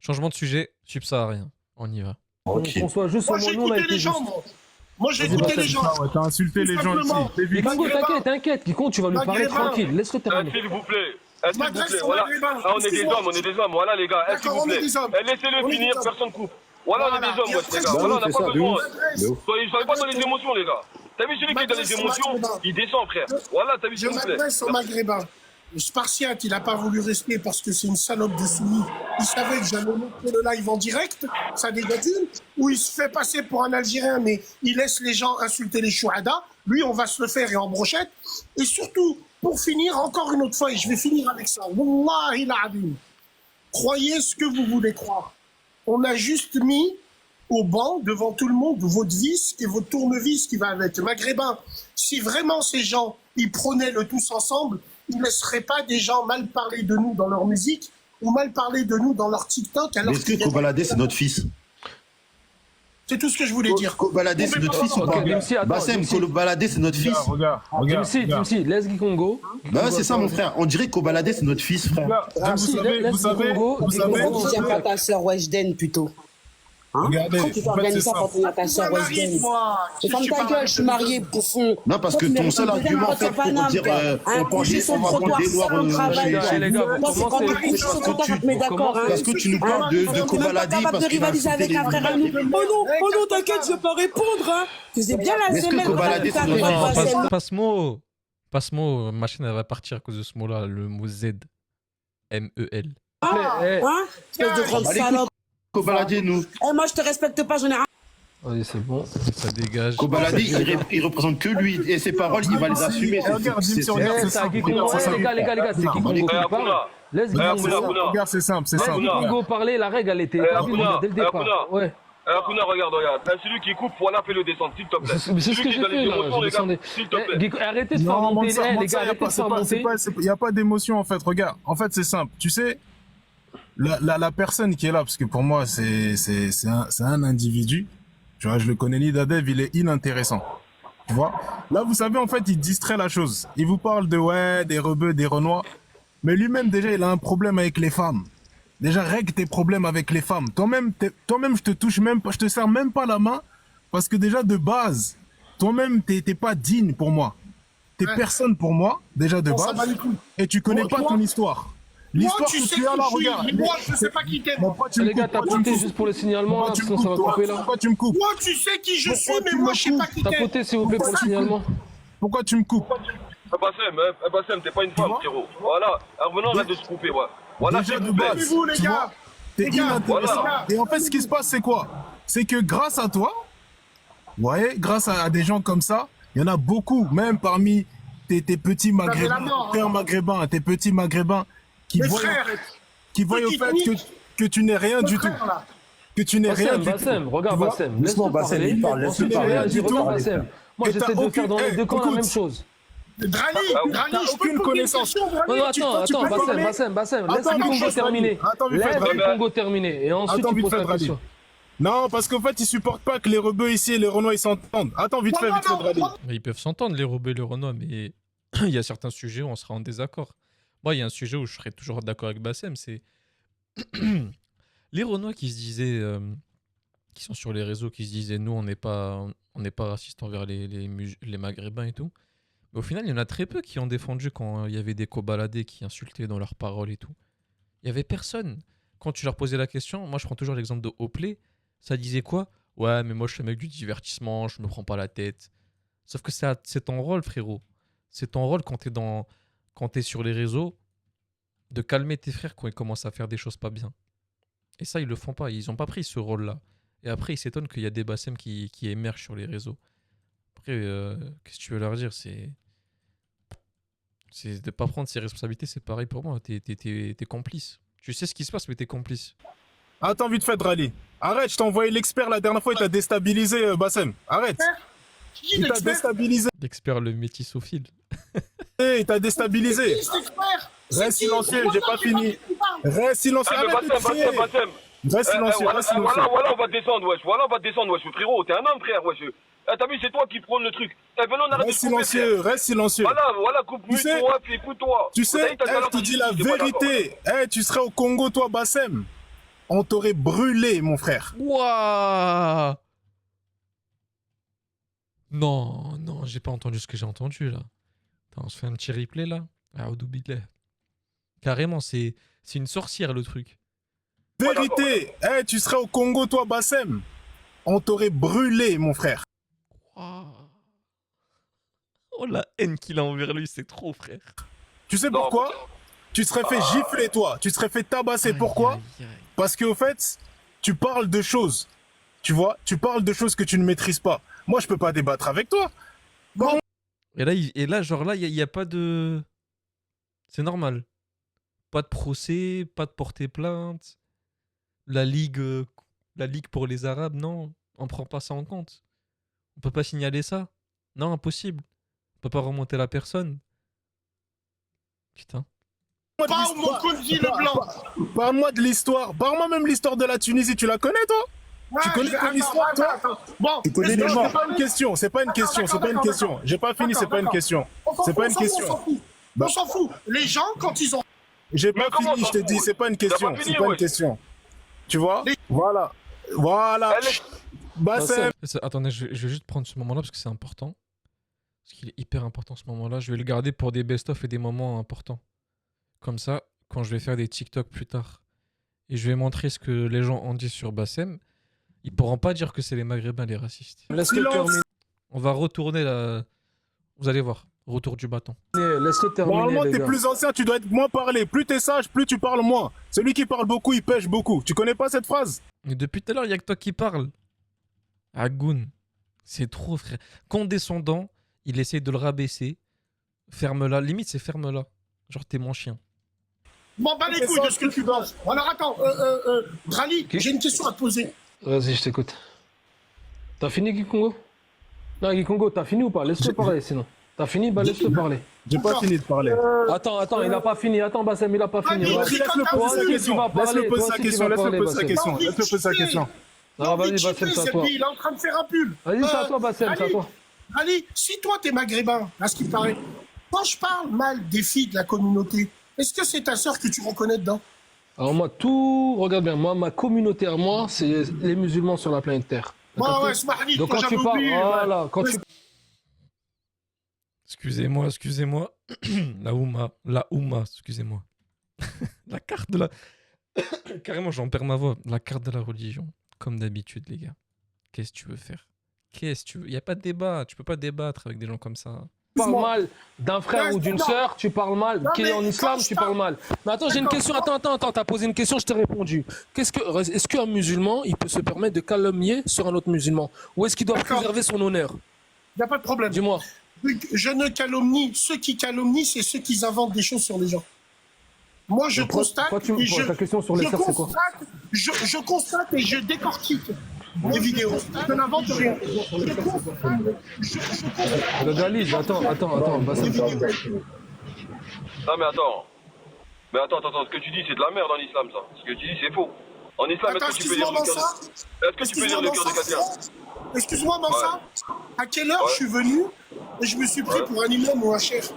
Changement de sujet, subsaharien. On y va. Ok. Qu'on soit juste au Moi, j'ai moment, on a écouté été les gens, juste. moi. Moi, j'ai Vas-y, écouté Bassem. les gens. Ah ouais, t'as insulté Tout les gens ici. simplement. T'es Mais vite. Kingo, t'inquiète. Quiconque, tu vas lui parler Maghrébin. tranquille. Laisse-le terminer. S'il vous plaît. S'il vous m'adresse plaît, au voilà. Maghrébin. Ah, on est des Excuse-moi. hommes, on est des hommes. Voilà, les gars, s'il D'accord, vous on est plaît. des hommes. Laissez-le On est finir, des hommes. personne coupe. Voilà, on est des hommes, Et wesh, après, les gars. je- Voilà, on n'a pas besoin. Soyez pas dans les Je- émotions, les gars. T'as vu celui qui est dans les m'adresse au émotions, Maghrébin. il descend, frère. Voilà, t'as vu, Je s'il vous plaît. m'adresse au Maghrébin. Le Spartiate, il n'a pas voulu rester parce que c'est une salope de soumis. Il savait que j'allais monter le live en direct, ça dégage une, où il se fait passer pour un Algérien, mais il laisse les gens insulter les chouhadas. Lui, on va se le faire et en brochette. Et surtout, pour finir, encore une autre fois, et je vais finir avec ça. Wallahi l'azim. Croyez ce que vous voulez croire. On a juste mis au banc, devant tout le monde, votre vis et votre tournevis qui va avec. Maghrébin, si vraiment ces gens, ils prenaient le tous ensemble, ils ne laisseraient pas des gens mal parler de nous dans leur musique ou mal parler de nous dans leur TikTok. Alors Mais est-ce que Kobalade, c'est notre fils? c'est tout ce que je voulais dire. Kobalade, c'est notre fils ou Ok, pas? Dempsey, attends, Bassem, Dempsey. Kobalade, c'est notre fils. Regarde. Dempsey, laisse Kikongo. Bah ouais, c'est ça, mon frère. On dirait que Kobalade, c'est notre fils, frère. Vous savez, laisse vous savez, Congo, vous et savez. Congo. Pourquoi tu viens pas ta sœur Weshden plutôt? Hein? Regardez, Pourquoi tu en fait, t'organises c'est ça pour tenir ta sœur Moi, Marie, Weshden? moi, Et ferme ta gueule, je suis mariée, bouffon. Non, parce que ton seul argument, en fait, pour dire on coucher sur le trottoir, des noirs ça, on travaille. les gars, Moi, c'est quand commencez- t'as couché sur le trottoir, mais d'accord, hein. parce que tu nous parles de T'es même pas Kobalade capable parce de qu'il a rivaliser insulté avec les un frère à nous. Oh non, t'inquiète, je vais pas répondre, hein. Faisais bien la Mais est-ce que semaine. Kobalade, c'est notre Non, fils? passe-mot. Passe-mot, ma chaîne, elle va partir à cause de ce mot-là, le mot Z. M-E-L. Hein? Espèce de grande Allez, salope. Kobalade, nous. Eh, moi, je te respecte pas, j'en ai rien. Vas-y, c'est bon. Ça dégage. Kobalade, il représente que lui. Et ses paroles, il va les assumer. Regarde, dis-moi, C'est- regarde, c'est Ça, simple. Kikongo, Regarde, c'est les gars, c'est simple. Kikongo qui parle. Akuna, Laisse Regarde, Kikongo. Akuna. regarde, c'est simple, c'est simple. Kikongo parler, la règle, elle était établie Akuna, dès le départ. Akuna. Ouais. Akuna, regarde. Celui qui coupe, voilà, fais-le descendre, s'il te plaît. C'est ce que Celui qui j'ai est dans les fait, là. émotions, Je les gars, descendais. s'il te plaît. Arrêtez de faire Non, monter. Mansa, Les gars, arrêtez de faire monter. il n'y a pas d'émotion en fait. Regarde, en fait c'est simple. Tu sais, la personne qui est là, parce que pour moi c'est un individu. Tu vois, je le connais, Nidadev, il est inintéressant. Tu vois. Là, vous savez, en fait, il distrait la chose. Il vous parle de ouais, des rebeux, des renois. Mais lui-même déjà, il a un problème avec les femmes. Déjà, règle tes problèmes avec les femmes. Toi-même, je te touche même pas, je te serre même pas la main, parce que déjà de base, toi-même, t'es pas digne pour moi. T'es personne pour moi, déjà de Bon, ça va base, les couilles. et tu connais Moi, pas toi- ton histoire. Moi, L'histoire tu que sais tu as qui là, je suis, regarde. mais moi, je sais pas qui t'es. Pourquoi tu me Les gars, coupes? t'as Pourquoi tu me poté coupes? juste pour le signalement, Pourquoi là, tu me sinon ça va coupes, couper toi? là. Pourquoi tu me coupes? Moi, tu sais qui je suis, Pourquoi mais tu moi, me je sais pas coupes? qui T'as t'es. poté, s'il vous plaît, pour le signalement. Pourquoi tu me coupes? Bassem, t'es pas une femme, vois frérot. Voilà, revenons là de se couper, ouais. Voilà, Déjà s'il de vous plaît. base, Vous, les tu gars. vois, t'es Les gars, inintéressant. voilà. Et en fait, ce qui se passe, c'est quoi? C'est que grâce à toi, vous voyez, grâce à des gens comme ça, il y en a beaucoup, même parmi tes petits la maghrébins, mort, tes maghrébins, tes petits maghrébins, qui Mes voient frères, au fait petits que tu n'es rien mon du tout. frère, là. Que tu n'es rien du tout. Bassem, regarde Tu vois? Bassem. Doucement, Laisse-le Bassem, parler. il parle, laisse-le Ensuite, parler. regarde, Du tout. Bassem. Moi, Et j'essaie t'as de faire aucune- dans les deux camps la écoute. même chose. Drali, T'as je peux aucune te poser une connaissance. question, Drali? Non, tu attends, peux parler. Bassem. Laisse Attends, le Congo vite fait, terminer. Attends, vite fait, Laisse Drali. le Congo terminer. Et ensuite, Attends, tu vite poses fait, ta Drali. question. Non, parce qu'en fait, ils supportent pas que les rebeux ici et les renois ils s'entendent. Attends, vite fait, Drali. Mais ils peuvent s'entendre, les rebeux et les renois, mais il y a certains sujets où on sera en désaccord. Moi, il y a un sujet où je serais toujours d'accord avec Bassem, c'est les renois qui se disaient, qui sont sur les réseaux, qui se disaient, nous, on n'est pas racistes envers les maghrébins et tout. Mais au final, il y en a très peu qui ont défendu quand il y avait des cobaladés qui insultaient dans leurs paroles et tout. Il y avait personne. Quand tu leur posais la question, moi, je prends toujours l'exemple de Oplay, ça disait quoi? Ouais, mais moi, je suis un mec du divertissement, je me prends pas la tête. Sauf que c'est ton rôle, frérot. C'est ton rôle quand t'es sur les réseaux de calmer tes frères quand ils commencent à faire des choses pas bien. Et ça, ils le font pas. Ils ont pas pris ce rôle-là. Et après, ils s'étonnent qu'il y a des Bassem qui émergent sur les réseaux. Après, qu'est-ce que tu veux leur dire? C'est de pas prendre ses responsabilités, c'est pareil pour moi. T'es complice. Tu sais ce qui se passe, mais t'es complice. Attends, vite fait, Drali. Arrête, je t'ai envoyé l'expert la dernière fois, il t'a déstabilisé, Bassem. Arrête. Qui Il t'a l'expert? déstabilisé. L'expert, le métissophile. Il t'a déstabilisé. Qui cet expert? Reste silencieux, j'ai pas fini. Reste. Reste silencieux. Ah, mais Arrête de Bassem, crier. Reste silencieux, Voilà, reste silencieux. voilà, on va descendre, wesh. Voilà, on va descendre, wesh. Frérot, t'es un homme, frère, wesh. T'as vu, c'est toi qui prône le truc. Venons, on arrête de Reste couper, frère. silencieux, reste silencieux. Voilà, coupe Tu sais- toi, puis écoute-toi. Tu sais, je te dis la vérité. Tu serais au Congo, toi, Bassem. on t'aurait brûlé, mon frère. Wouah! Non, non, j'ai pas entendu ce que j'ai entendu là. Attends, on se fait un petit replay là. Ah, au doubillet. Carrément, c'est une sorcière le truc. Vérité, tu serais au Congo, toi, Bassem. On t'aurait brûlé, mon frère. Wouah. Oh la haine qu'il a envers lui, c'est trop, frère. Tu sais pourquoi? Tu serais fait gifler, toi. Tu serais fait tabasser. Pourquoi? Aïe, aïe, aïe. Parce qu'au fait, tu parles de choses. Tu vois? Tu parles de choses que tu ne maîtrises pas. Moi, je peux pas débattre avec toi. Et là, genre là, il y a pas de... C'est normal. Pas de procès, pas de porter plainte. La ligue pour les Arabes, non. On prend pas ça en compte. On peut pas signaler ça. Non, impossible. On peut pas remonter la personne. Putain. Pas au Mokonzi le blanc. Parle-moi de l'histoire. Parle-moi même l'histoire de la Tunisie. Tu la connais, toi? Tu connais ton histoire, toi? Bon, Tu connais les C'est morts. pas une question. C'est pas une question. C'est pas une question. J'ai pas fini. C'est pas une question. C'est pas une question. On s'en fout. Les gens, quand ils ont... J'ai pas comment fini. ça Je te dis. C'est pas une question. pas C'est fini, pas une ouais. question. Tu vois? Voilà. Voilà. Elle est- Bassem. Attendez, je vais juste prendre ce moment-là parce que c'est important. Parce qu'il est hyper important ce moment-là. Je vais le garder pour des best-of et des moments importants. Comme ça, quand je vais faire des TikTok plus tard et je vais montrer ce que les gens ont dit sur Bassem, ils pourront pas dire que c'est les Maghrébins les racistes. Laisse-le Silence. terminer. On va retourner la... Vous allez voir, retour du bâton. Laisse-le terminer, Normalement, les t'es gars. plus ancien, tu dois être moins parler. Plus t'es sage, plus tu parles moins. Celui qui parle beaucoup, il pêche beaucoup. Tu connais pas cette phrase? Mais depuis tout à l'heure, il y a que toi qui parle. Agoun, c'est trop, frère. Condescendant, il essaye de le rabaisser. Ferme-la. Limite, c'est ferme-la. Genre, t'es mon chien. M'en bats les couilles de ce que tu penses. Alors attends, Rally, j'ai une question à te poser. Vas-y, je t'écoute. T'as fini, Gikongo? Non, Gikongo, t'as fini ou pas? Laisse-le parler, sinon. T'as fini? Bah, laisse-le parler. J'ai pas fini de parler. Attends, il a pas fini. Attends, Bassem, il a pas fini. Allez, Ouais. Laisse-le poser sa question. Laisse-le poser sa question. Laisse-le poser sa question. Laisse-le poser sa question. Non, vas-y, Bassem, c'est à toi. Il est en train de faire un pull. Vas-y, c'est à toi, Bassem, c'est à toi. Ali, si toi t'es maghrébin, à ce qui paraît, quand je parle mal des filles de la communauté, est-ce que c'est ta sœur que tu reconnais dedans? Alors moi, regarde bien, moi, ma communauté à moi, c'est les musulmans sur la planète Terre. Ouais, ouais, Smahli, Donc toi quand tu j'avais parles, oublié. voilà, quand tu Excusez-moi, excusez-moi. La Oumma, excusez-moi. La carte de la... Carrément, j'en perds ma voix. La carte de la religion. Comme d'habitude, les gars. Qu'est-ce que tu veux faire? Qu'est-ce que tu veux? Il n'y a pas de débat. Tu peux pas débattre avec des gens comme ça. parles mal d'un frère ou d'une non. sœur, tu parles mal. Non, Qui est mais en islam, quand je tu parles mal. Mais attends, j'ai une question. Attends, t'as posé une question, je t'ai répondu. Est-ce qu'un musulman, il peut se permettre de calomnier sur un autre musulman? Ou est-ce qu'il doit D'accord. préserver son honneur? Il n'y a pas de problème. Dis-moi. Je ne calomnie. Ceux qui calomnient, c'est ceux qui inventent des choses sur les gens. Moi, je constate. et ta question sur les sœurs, c'est quoi? je constate et je décortique les vidéos. Je n'invente rien. Je constate. Galise, attends, Bassem. Non mais attends. Mais attends, ce que tu dis c'est de la merde en islam ça. Ce que tu dis c'est faux. En islam, Attends, est-ce que tu peux lire le cœur de... Est-ce que tu peux lire le cœur de quelqu'un? Excuse-moi, Mansa. À quelle heure je suis venu et je me suis pris pour un imam ou un chef?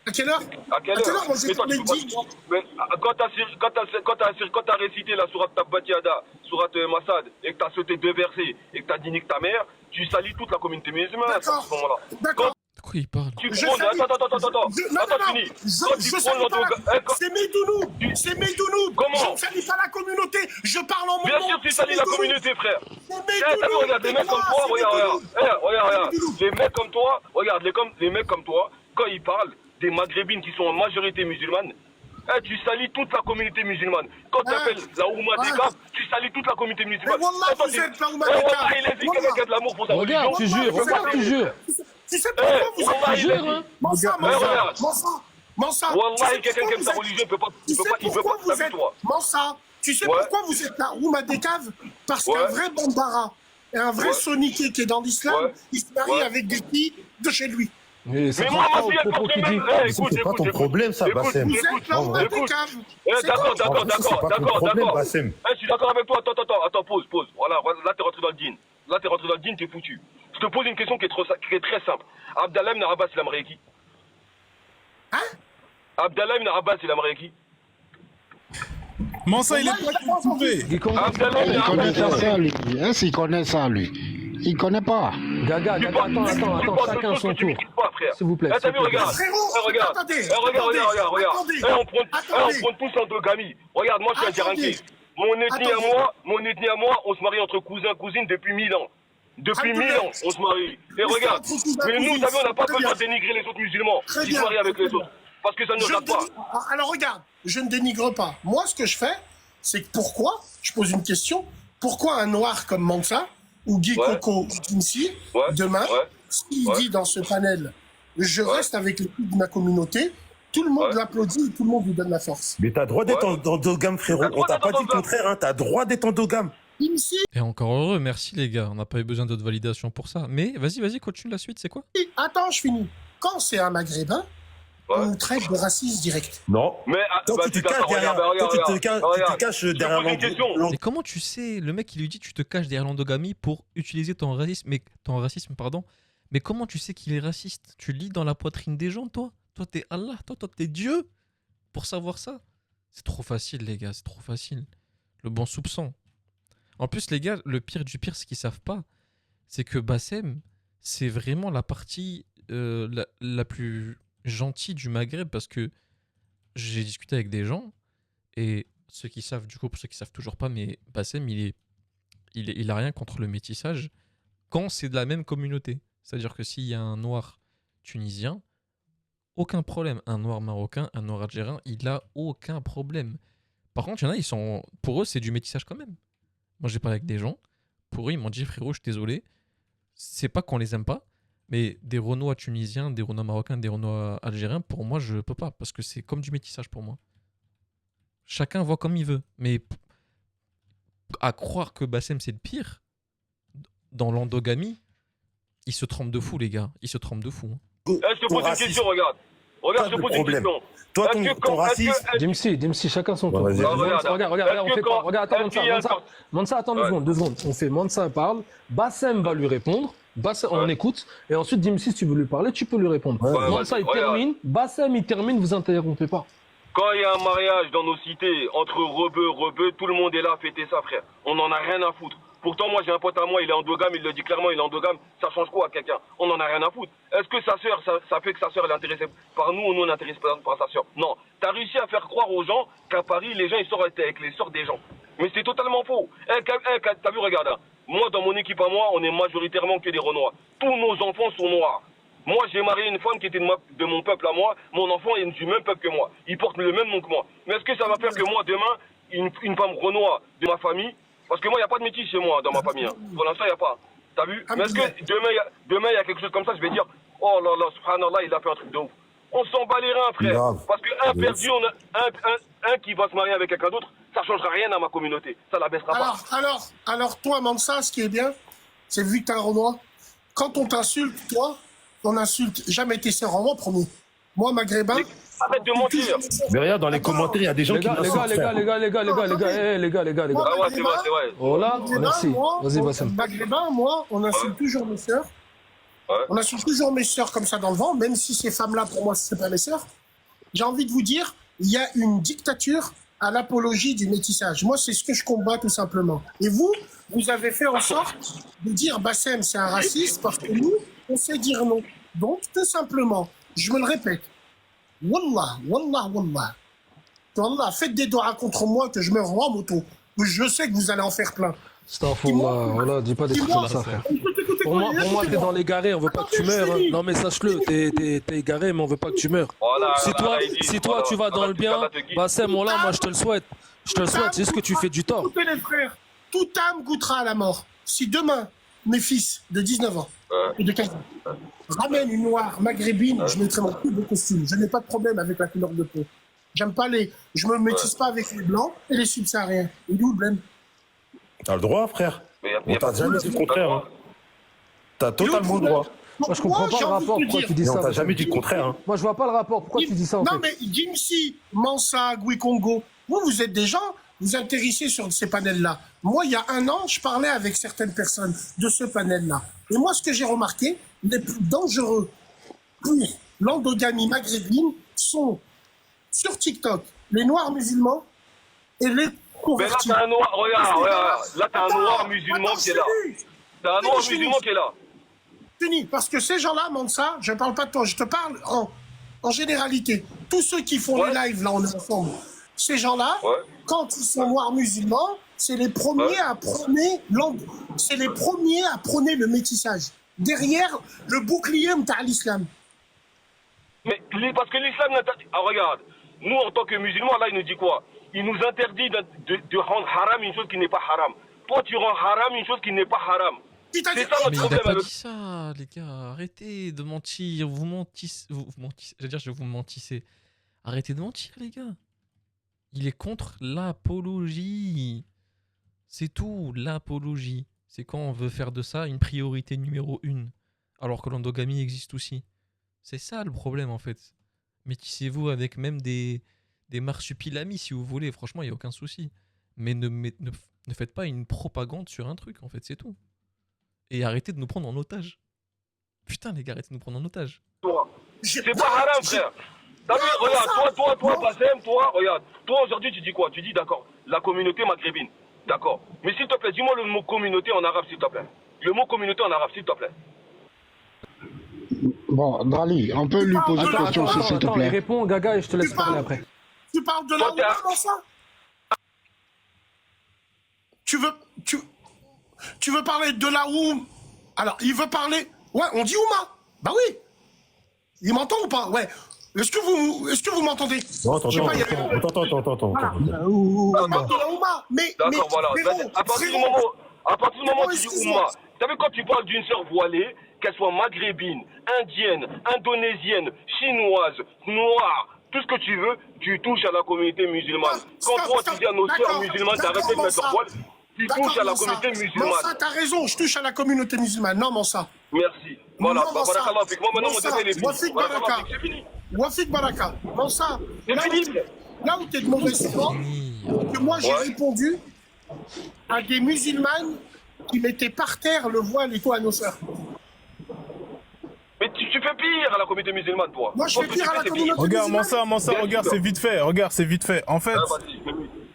À quelle heure? À quelle heure? Moi, j'ai Mais toi, tu dit, peux pas... Mais quand t'as récité la sourate Tabbatiada, sourate Massad, et que t'as sauté 2 versets, et que t'as dit nique ta mère, tu salis toute la communauté musulmane à ce D'accord. moment-là. D'accord. De quoi il parle? Tu Je prends... salue- Attends, fini. Quand tu Je prends salue dans pas ton... la... quand- C'est Meidounou. C'est Meidounou. Comment? Je ne salue pas la communauté. Je parle en mon Bien nom. sûr, tu salis la Meidounou. communauté, frère. C'est Eh, t'as vu, Meidounou. regarde, des mecs comme toi, regarde. Les mecs comme toi, regarde, les mecs comme toi, quand ils parlent des maghrébines qui sont en majorité musulmane, tu salis toute la communauté musulmane. Quand tu appelles la Oumma des Caves, tu salis toute la communauté musulmane. Mais wallah, Attends, vous êtes la Oumma des Caves. Wallah, il est dit quelqu'un qui a de l'amour pour sa religion. Regarde, tu jures, regarde, tu jures. Tu sais pourquoi vous Wallah, êtes... il a jure, hein. dit. Wallah, quelqu'un qui aime sa religion, il peut pas te la toi. Mansa, tu sais Ouais. pourquoi vous êtes la Oumma des Caves? Parce Ouais. qu'un vrai Bambara et un vrai Ouais. Soniké qui est dans l'islam, Ouais. il se marie Ouais. avec des filles de chez lui. Mais c'est Mais pas moi, ça ma au fille, elle propos porte qu'il le dit. même. C'est pas ton problème, ça, Bassem. Vous êtes la Oumma des écoute. Caves. C'est D'accord, quoi? d'accord, En fait, c'est d'accord, pas ton d'accord, problème, d'accord. Bassem. Je suis d'accord avec toi. Attends, pause. Voilà, là, t'es rentré dans le din. Là, t'es rentré dans le din, t'es foutu. Je te pose une question qui est très simple. Abdallah ibn Abbas, il a marié qui? Hein? Abdallah ibn Abbas, il a marié qui? Mansa, il Moi, est pas j'ai pas entendu. coupé. Guy Congo. Abdallah, Il connaît Abdallah. pas ça, lui. Est-ce qu'il connaît ça, lui? Il connaît pas. Gaga, Tu attends, parles de chacun choses son que tu tour. maîtrises pas, frère. S'il vous plaît. Eh, t'as vu, regarde. Frérot, Regarde. attendez, Regarde. attendez, On prend attendez. tous l'endogamie. Regarde, moi, je suis Attendez. indirinqué. Mon ethnie à moi, on se marie entre cousins, cousines depuis 1000 ans. Depuis 1000 ans, on se marie. Et regarde. entre cousins, Mais nous, cousines, t'as vu, on n'a pas très besoin de bien. dénigrer les autres musulmans Très qui se bien. marient avec les autres. Parce que ça ne nous Je regarde pas. dénigre- Alors regarde, je ne dénigre pas. Moi, ce que je fais, c'est que pourquoi, je pose une question, pourquoi un noir comme Mansa ou Guy Ouais. Coco Kinsi, Ouais. demain, Ouais. s'il Ouais. dit dans ce panel, je Ouais. reste avec les coups de ma communauté, tout le monde Ouais. l'applaudit, tout le monde lui donne la force. Mais t'as droit d'être endogame, frérot. T'as droit On t'a d'être pas dit le endogame. contraire, hein. T'as droit d'être endogame. Kinsi, Et encore heureux, merci les gars. On n'a pas eu besoin d'autres validations pour ça. Mais vas-y, continue la suite, c'est quoi? attends, je finis. Quand c'est un maghrébin, Ouais. on le traite de raciste direct. Non. Mais, Toi, tu te caches d'accord, derrière. regarde, Toi, tu te regarde. caches Je te derrière pose une question. Mais comment tu sais, le mec il lui dit tu te caches derrière l'endogamie pour utiliser ton racisme, pardon. Mais comment tu sais qu'il est raciste? Tu lis dans la poitrine des gens, toi? Toi t'es Allah, toi t'es Dieu pour savoir ça? C'est trop facile les gars, c'est trop facile. Le bon soupçon. En plus les gars, le pire du pire, ce qu'ils savent pas, c'est que Bassem, c'est vraiment la partie la plus gentille du Maghreb parce que j'ai discuté avec des gens et ceux qui savent, du coup, pour ceux qui savent toujours pas, mais Bassem, il a rien contre le métissage quand c'est de la même communauté. C'est-à-dire que s'il y a un noir tunisien, aucun problème. Un noir marocain, un noir algérien, il a aucun problème. Par contre, il y en a, pour eux, c'est du métissage quand même. Moi, j'ai parlé avec des gens, pour eux, ils m'ont dit, frérot, je suis désolé, c'est pas qu'on les aime pas, mais des Renois tunisiens, des Renois marocains, des Renois algériens, pour moi, je peux pas, parce que c'est comme du métissage pour moi. Chacun voit comme il veut, mais à croire que Bassem c'est le pire, dans l'endogamie, il se trompe de fou, les gars. Il se trompe de fou. Hein. Je te pose une question, regarde. Regarde, je te pose une problème. question. Toi, Est-ce que ton quand- est-ce que- racisme. Dimsi, chacun son tour. Ouais, vas-y. Regarde, on fait pas. Regarde, attends, est-ce qu'il y a Mansa, attends Ouais. 2 secondes. On fait Mansa parle, Bassem va lui répondre, on écoute, et ensuite Dimsi, si tu veux lui parler, tu peux lui répondre. Ouais, Mansa, il regarde. termine, Bassem, il termine, vous interrompez pas. Quand il y a un mariage dans nos cités entre rebeux, tout le monde est là à fêter ça, frère. On en a rien à foutre. Pourtant, moi, j'ai un pote à moi, il est endogame, il le dit clairement, il est endogame. Ça change quoi à quelqu'un? On en a rien à foutre. Est-ce que sa sœur, ça fait que sa sœur, elle est intéressée par nous ou nous, on est intéressés par sa sœur? Non. T'as réussi à faire croire aux gens qu'à Paris, les gens, ils sortent avec les sœurs des gens. Mais c'est totalement faux. T'as vu, regarde, hein. Moi, dans mon équipe à moi, on est majoritairement que des Renois. Tous nos enfants sont noirs. Moi, j'ai marié une femme qui était de mon peuple à moi. Mon enfant est du même peuple que moi. Il porte le même nom que moi. Mais est-ce que ça va faire que moi, demain, une femme Renois de ma famille, parce que moi, il n'y a pas de métis chez moi, dans ma famille. Hein. Pour l'instant, il n'y a pas. T'as vu? Mais est-ce que demain, il y a quelque chose comme ça, je vais dire, oh là là, subhanallah, il a fait un truc de ouf. On s'en bat les reins, frère. Grave. Parce qu'un perdu, on a un qui va se marier avec quelqu'un d'autre, ça ne changera rien à ma communauté. Ça la baissera pas. Alors, toi, Mansa, ce qui est bien, c'est vu que t'es un Renois, quand on t'insulte, toi, on n'insulte jamais tes sœurs en moi, premier. Moi, maghrébin. Arrête de mentir. Mais regarde, dans les commentaires, il y a des gens Les qui gars, m'insultent, frère. les gars. Moi, Ah ouais, c'est vrai, c'est vrai. Oh là, Maghrébin, merci. moi, Vas-y, Bassem. Maghrébin, moi, on insulte toujours mes sœurs. Ouais. On insulte toujours mes sœurs comme ça dans le vent, même si ces femmes-là, pour moi, ce ne sont pas mes sœurs. J'ai envie de vous dire, il y a une dictature à l'apologie du métissage. Moi, c'est ce que je combats tout simplement. Et vous avez fait en sorte de dire Bassem, c'est un raciste, parce que nous, on sait dire non. Donc, tout simplement, je me le répète, Wallah, faites des doigts contre moi que je me rends en moto. Je sais que vous allez en faire plein. Astaghfirullah, voilà, dis pas des trucs comme ça, frère. Pour moi, t'es dans l'égaré, on veut pas que tu meurs. Hein. Non, mais sache-le, t'es égaré, mais on veut pas que tu meurs. Voilà, Si toi, tu vas dans le bien, Bassem, moi, je te le souhaite. Je te le souhaite, c'est juste que tu fais du tort. Écoutez les frères, toute âme goûtera à la mort. Si demain, mes fils de 19 ans et de 15 ans ramènent une noire maghrébine, je mettrai mon plus beau costume. Je n'ai pas de problème avec la couleur de peau. J'aime pas je me métisse pas avec les blancs et les subsahariens. Et d'où le blême? T'as le droit, frère. On t'a jamais dit le contraire. Hein. T'as totalement le droit. Moi, je comprends pas le rapport, pourquoi tu dis Mais on ça. t'a jamais dit le contraire. Hein. Moi, je vois pas le rapport, pourquoi tu dis ça, en Non, fait. mais Jimsi, Mansa, Gui Congo, vous êtes des gens, vous intéressez sur ces panels-là. Moi, il y a un an, je parlais avec certaines personnes de ce panel-là. Et moi, ce que j'ai remarqué, les plus dangereux pour l'endogamie maghrébine sont sur TikTok, les Noirs musulmans et les Mais là, convertis. t'as un noir, regarde. Là, t'as un noir musulman qui est là. T'as un noir je finis. musulman qui est là. Fini, parce que ces gens-là, Mansa, je ne parle pas de toi, je te parle en généralité. Tous ceux qui font les lives, là, on est ensemble. Ces gens-là, quand ils sont noirs musulmans, c'est les premiers à prôner le métissage. Derrière le bouclier à l'islam. Mais parce que l'islam n'interdit. Ah, regarde, nous, en tant que musulmans, là, il nous dit quoi? Il nous interdit de rendre haram une chose qui n'est pas haram. Toi, tu rends haram une chose qui n'est pas haram. C'est ça Mais notre il problème a pas avec. dit ça, les gars. Arrêtez de mentir. Vous mentissez. Vous mentissez. J'allais dire, je vous mentissez. Arrêtez de mentir, les gars. Il est contre l'apologie. C'est tout, l'apologie. C'est quand on veut faire de ça une priorité numéro 1. Alors que l'endogamie existe aussi. C'est ça le problème, en fait. Métissez-vous avec même des marsupilamis, si vous voulez. Franchement, il n'y a aucun souci. Mais ne faites pas une propagande sur un truc, en fait. C'est tout. Et arrêtez de nous prendre en otage. Putain, les gars, arrêtez de nous prendre en otage. C'est pas haram, frère. T'as vu, regarde, toi, Bassem, toi, regarde. Toi, aujourd'hui, tu dis quoi? Tu dis, d'accord, la communauté maghrébine. D'accord. Mais s'il te plaît, dis-moi le mot communauté en arabe, s'il te plaît. Le mot communauté en arabe, s'il te plaît. Bon, Drali, on peut lui poser une question, s'il te plaît. Réponds, Gaga, et je te laisse parler après. Tu parles de la Ouma, dans ça? Tu veux parler de la Ouma? Alors, il veut parler... Ouais, on dit Ouma. Bah oui. Il m'entend ou pas? Ouais. Est-ce que vous m'entendez? Non, attends. On parle de la Ouma, mais... D'accord, voilà. À partir du moment où tu dis Oumma, tu sais, quand tu parles d'une sœur voilée, qu'elle soit maghrébine, indienne, indonésienne, chinoise, noire, tout ce que tu veux, tu touches à la communauté musulmane. Quand toi, tu dis à nos sœurs musulmanes d'arrêter de mettre leur voile, tu touches à la communauté musulmane. Mansa, t'as raison, je touche à la communauté musulmane. Non, Mansa. Merci. Voilà, Non, Mansa. barakallah fik. Moi, maintenant, mon Mansa, débat, il est fini. Wafik Barakallah Baraka. fik, c'est fini. Wafik Baraka. Mansa, C'est fini. là où t'es de mauvaise foi, que moi j'ai répondu à des musulmanes qui mettaient par terre le voile et toi à nos sœurs. Mais tu fais pire à la communauté musulmane, toi. Moi, je fais pire à la communauté Regarde, musulmane. Mansa, regarde, c'est vite fait. Regarde, c'est vite fait. En fait,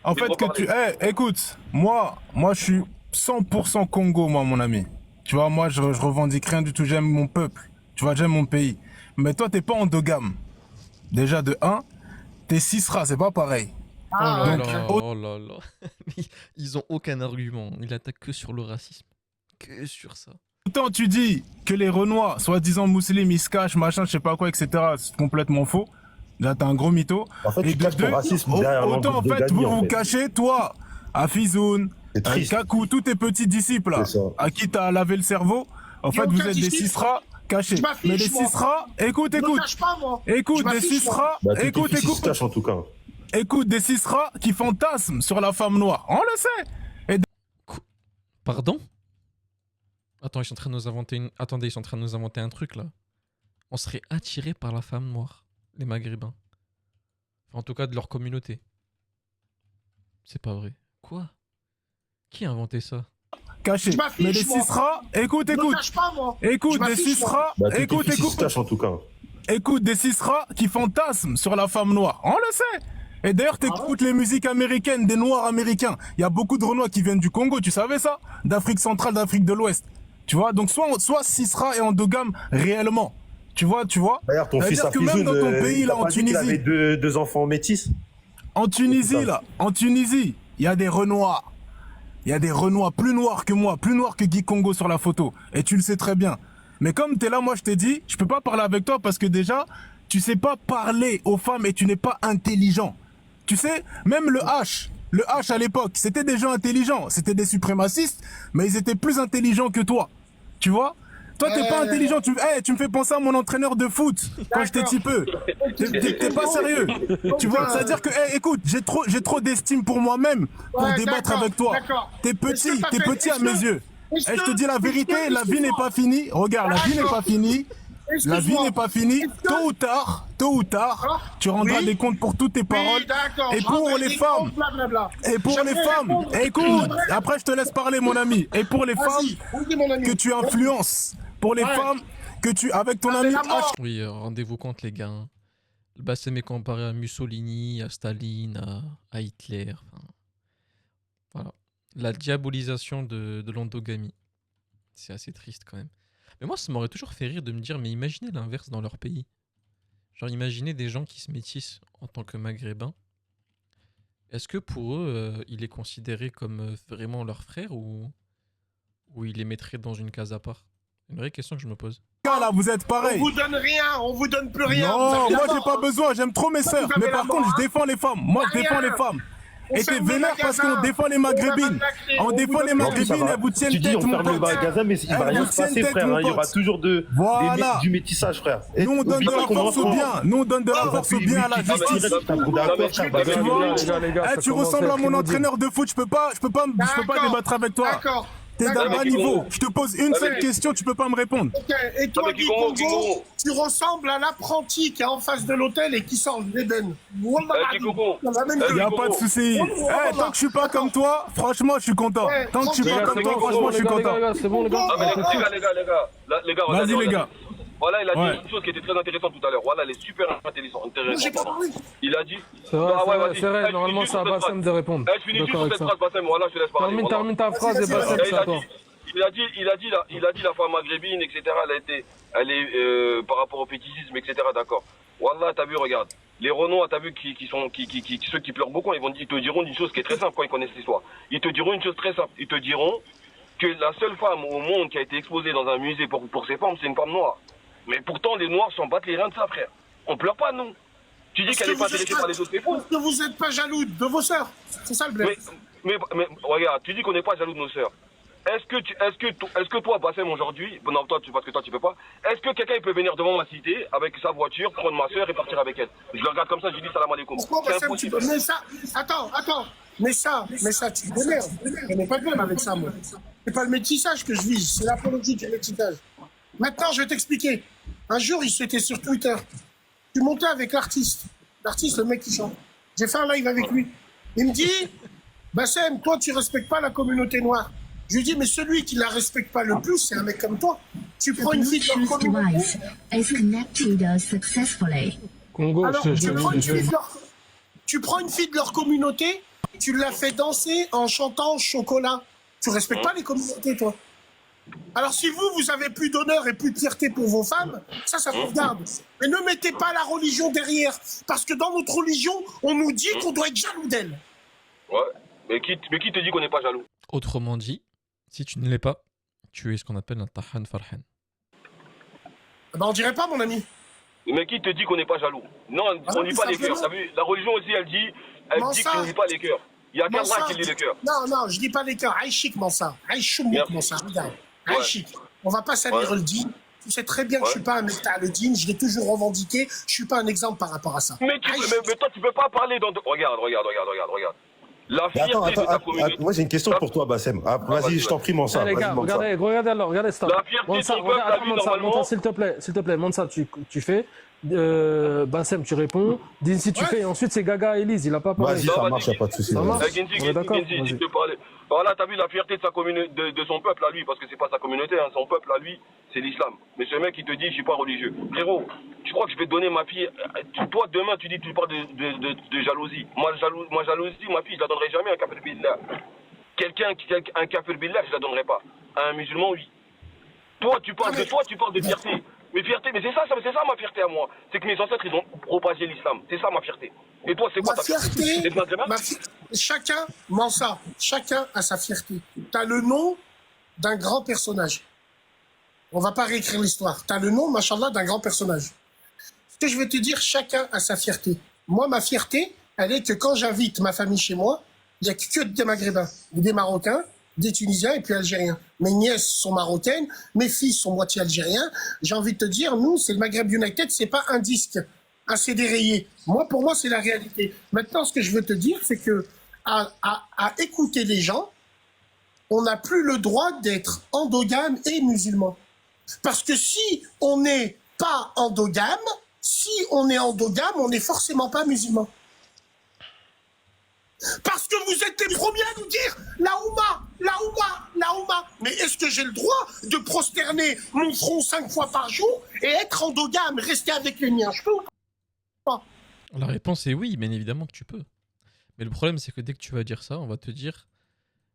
que tu... écoute, moi, je suis 100% Congo, moi, mon ami. Tu vois, moi, je revendique rien du tout. J'aime mon peuple. Tu vois, j'aime mon pays. Mais toi, t'es pas endogame. Déjà, de 1, t'es cisra, c'est pas pareil. Oh là là. Ils ont aucun argument. Ils attaquent que sur le racisme. Que sur ça. Autant tu dis que les Renois, soi-disant musulmans, ils se cachent, machin, je sais pas quoi, etc. C'est complètement faux. Là, t'es un gros mytho. En fait, et tu caches ton racisme derrière autant en fait, vous cachez, toi, Afizoun, Kakou, tous tes petits disciples, là, à qui t'as lavé le cerveau. En fait, vous êtes des cisras cachés. Mais les cisras, écoute. Écoute, des cisras, écoute. En tout cas. Écoute, des cisras qui fantasment sur la femme noire. On le sait. Pardon? Attends, ils sont en train de nous inventer Attendez, ils sont en train de nous inventer un truc, là. On serait attiré par la femme noire, les Maghrébins. Enfin, en tout cas, de leur communauté. C'est pas vrai. Quoi? Qui a inventé ça? Caché. Mais les cisras, écoute. Écoute, des cisras, écoute. En tout cas. Écoute, des cisras qui fantasment sur la femme noire. On le sait. Et d'ailleurs, t'écoutes les musiques américaines des noirs américains. Il y a beaucoup de Renois qui viennent du Congo, tu savais ça? D'Afrique centrale, d'Afrique de l'Ouest. Tu vois? Donc, soit cisra et endogame réellement. Tu vois? D'ailleurs, ton fils que même dans ton pays, là, en Tunisie. Il avait deux enfants métis. En Tunisie, il y a des Renois. Il y a des Renois plus noirs que moi, plus noirs que Guy Congo sur la photo. Et tu le sais très bien. Mais comme t'es là, moi, je t'ai dit, je peux pas parler avec toi parce que déjà, tu sais pas parler aux femmes et tu n'es pas intelligent. Tu sais, même le H à l'époque, c'était des gens intelligents. C'était des suprémacistes, mais ils étaient plus intelligents que toi. Tu vois? Toi, t'es pas intelligent. Tu me fais penser à mon entraîneur de foot quand j'étais petit peu. T'es pas sérieux. Tu vois? C'est-à-dire que, écoute, j'ai trop d'estime pour moi-même pour débattre avec toi. T'es petit à mes yeux. Et je te dis la vérité, la vie n'est pas finie. Regarde, la vie n'est pas finie. La vie n'est pas finie. Tôt ou tard, tu rendras des comptes pour toutes tes paroles. Et pour les femmes, écoute, après je te laisse parler, mon ami. Et pour les femmes que tu influences, pour les femmes que tu, avec ton ami H. Oui, rendez-vous compte, les gars. Le Bassem est comparé à Mussolini, à Staline, à Hitler. Enfin, la diabolisation de l'endogamie. C'est assez triste quand même. Mais moi, ça m'aurait toujours fait rire de me dire, mais imaginez l'inverse dans leur pays. Genre, imaginez des gens qui se métissent en tant que maghrébins. Est-ce que pour eux, il est considéré comme vraiment leur frère ou il les mettrait dans une case à part? C'est une vraie question que je me pose. Là, vous êtes On pareil. vous donne rien, on vous donne plus rien. Vous Non, avez moi la j'ai mort, pas hein. besoin, j'aime trop mes sœurs. Vous avez Mais la par mort, contre, je hein. défends les femmes. Moi, je défends les femmes. On Et t'es ferme le vénère parce qu'on magasin. défend les On va maghrébines. bâcler, On vous défend les donne En plus, ça maghrébines, va. elles vous tiennent Tu dis tête, on mon ferme le pote. magasin, mais il va Elles rien vous se tiennent passer, tête, frère. mon Hein. Il y aura pote. toujours Voilà. du métissage, frère. Et Nous, on donne oublie de pas la qu'on force au rentre bien. Nous, on donne de la force au bien à la justice. D'accord, frère. Tu vois, ça tu commence à ressembles à être mon inaudible. entraîneur de foot, je peux pas débattre avec toi. D'accord. T'es d'un D'accord. bas niveau. Je te pose une seule mais- question, tu peux pas me répondre. Ok. Et toi, mais Kikongo, Kikongo. tu ressembles à l'apprenti qui est en face de l'hôtel et qui sort de l'ébène. Wallah, Kikongo. on a même Eh, deux. Y a pas de souci. Eh, tant que je suis pas comme toi, franchement, je suis content. Ouais, Tant que je suis les pas gars, comme C'est toi, bon, franchement, je suis les content. gars, c'est bon, les gars. Ah, mais les gars, Vas-y, les gars. Voilà, il a Ouais. dit une chose qui était très intéressante tout à l'heure. Voilà, elle est super intéressante. Moi, j'ai pas pardon. parlé. Il a dit. C'est vrai, Ah, ouais, vas-y. c'est vrai, Eh, normalement, finis c'est à juste cette Bassem de répondre. phrase. Eh, finis juste D'accord avec cette ça. phrase, Bassem. Voilà, je te laisse parler. Voilà. Termine ta phrase et Vas-y, Bassem, vas-y. c'est à toi. Il a dit la femme maghrébine, etc. Elle est par rapport au fétichisme, etc. D'accord. Wallah, t'as vu, regarde. Les Renois, t'as vu, ceux qui pleurent beaucoup, ils te diront une chose qui est très simple quand ils connaissent l'histoire. Ils te diront une chose très simple. Ils te diront que la seule femme au monde qui a été exposée dans un musée pour ses femmes, c'est une femme noire. Mais pourtant, les Noirs s'en battent les reins de ça, frère. On pleure pas, nous. Tu dis Parce qu'elle que est pas vous êtes intéressée par les autres, c'est faux. Parce que vous n'êtes pas jaloux de vos sœurs. C'est ça le blé. Mais regarde, tu dis qu'on n'est pas jaloux de nos sœurs. Est-ce que toi, Bassem, aujourd'hui, bon, non, toi, parce que toi, tu peux pas, est-ce que quelqu'un il peut venir devant ma cité avec sa voiture, prendre ma sœur et partir avec elle? Je le regarde comme ça, je lui dis salam alaikum. Pourquoi, C'est Bassem, tu impossible. peux. Mais ça. Attends. Mais ça, tu t'énerves. Je n'ai pas de problème avec ça, moi. C'est pas le métissage que je vise, c'est l'apologie du métissage. Maintenant, je vais t'expliquer. Un jour, c'était sur Twitter. Tu montais avec l'artiste. L'artiste, le mec qui chante. J'ai fait un live avec lui. Il me dit, Bassem, toi, tu respectes pas la communauté noire. Je lui dis, mais celui qui la respecte pas le plus, c'est un mec comme toi. Tu prends une fille de leur communauté. Congo, Alors, tu prends une fille de leur communauté, tu la fais danser en chantant chocolat. Tu respectes pas les communautés, toi. Alors, si vous avez plus d'honneur et plus de fierté pour vos femmes, ça vous regarde. Mais ne mettez pas la religion derrière. Parce que dans notre religion, on nous dit qu'on doit être jaloux d'elle. Ouais. Mais qui te dit qu'on n'est pas jaloux? Autrement dit, si tu ne l'es pas, tu es ce qu'on appelle un tahan farhan. Ben, on dirait pas, mon ami. Mais qui te dit qu'on n'est pas jaloux? Non, on lit pas les cœurs. T'as vu? La religion aussi, elle dit qu'on lit pas les cœurs. Il y a qu'Allah qui lit les cœurs. Non, je dis pas les cœurs. Aïchik, Mansa. Aïchoumik, Mansa. Regarde. Aïchik. On va pas salir le din. Tu sais très bien que je suis pas un mecta le din. Je l'ai toujours revendiqué. Je suis pas un exemple par rapport à ça. Mais toi, tu peux pas parler dans... Regarde. La Mais fierté de ta communauté. moi j'ai une question pour toi, Bassem. Ah, vas-y, je t'en prie, Mansa. Les gars, Vas-y, Mansa. regardez, stop. La fierté de ton peuple, t'as vu, normalement... Monsa, s'il te plaît, Monsa, tu fais. Bassem, tu réponds. Din, si tu fais, et ensuite c'est Gaga et Elise, il a pas parlé. Vas-y, ça marche, y a pas de souci. Ça vas-y. marche. Genzi, On est d'accord? je te parlais. Voilà, t'as vu la fierté de sa communauté, de son peuple à lui, parce que c'est pas sa communauté, hein, son peuple à lui, c'est l'islam. Mais ce mec, il te dit, je suis pas religieux. Frérot, tu crois que je vais te donner ma fille? Toi, demain, tu dis, tu parles de jalousie. Moi, jalousie, ma fille, je la donnerai jamais à un kafir billah. Un kafir billah, je la donnerai pas. À un musulman, oui. Toi, tu parles de fierté. Mais fierté, mais c'est ça ma fierté à moi. C'est que mes ancêtres, ils ont propagé l'islam. C'est ça ma fierté. Et toi, c'est quoi ta fierté? D'être maghrébin? Chacun, Mansa, chacun a sa fierté. T'as le nom d'un grand personnage. On va pas réécrire l'histoire. T'as le nom, machallah, d'un grand personnage. Ce que je vais te dire, chacun a sa fierté. Moi, ma fierté, elle est que quand j'invite ma famille chez moi, il n'y a que des Maghrébins, des Marocains, des Tunisiens et puis Algériens. Mes nièces sont marocaines, mes fils sont moitié algériens. J'ai envie de te dire, nous, c'est le Maghreb United, c'est pas un disque, un CD rayé. Pour moi, c'est la réalité. Maintenant, ce que je veux te dire, c'est que à écouter les gens, on n'a plus le droit d'être endogame et musulman. Parce que si on n'est pas endogame, si on est endogame, on n'est forcément pas musulman. Parce que vous êtes les premiers à nous dire la Ouma. Mais est-ce que j'ai le droit de prosterner mon front 5 fois par jour et être endogame, rester avec les miens? Je peux ou pas? La réponse est oui, bien évidemment que tu peux. Mais le problème, c'est que dès que tu vas dire ça, on va te dire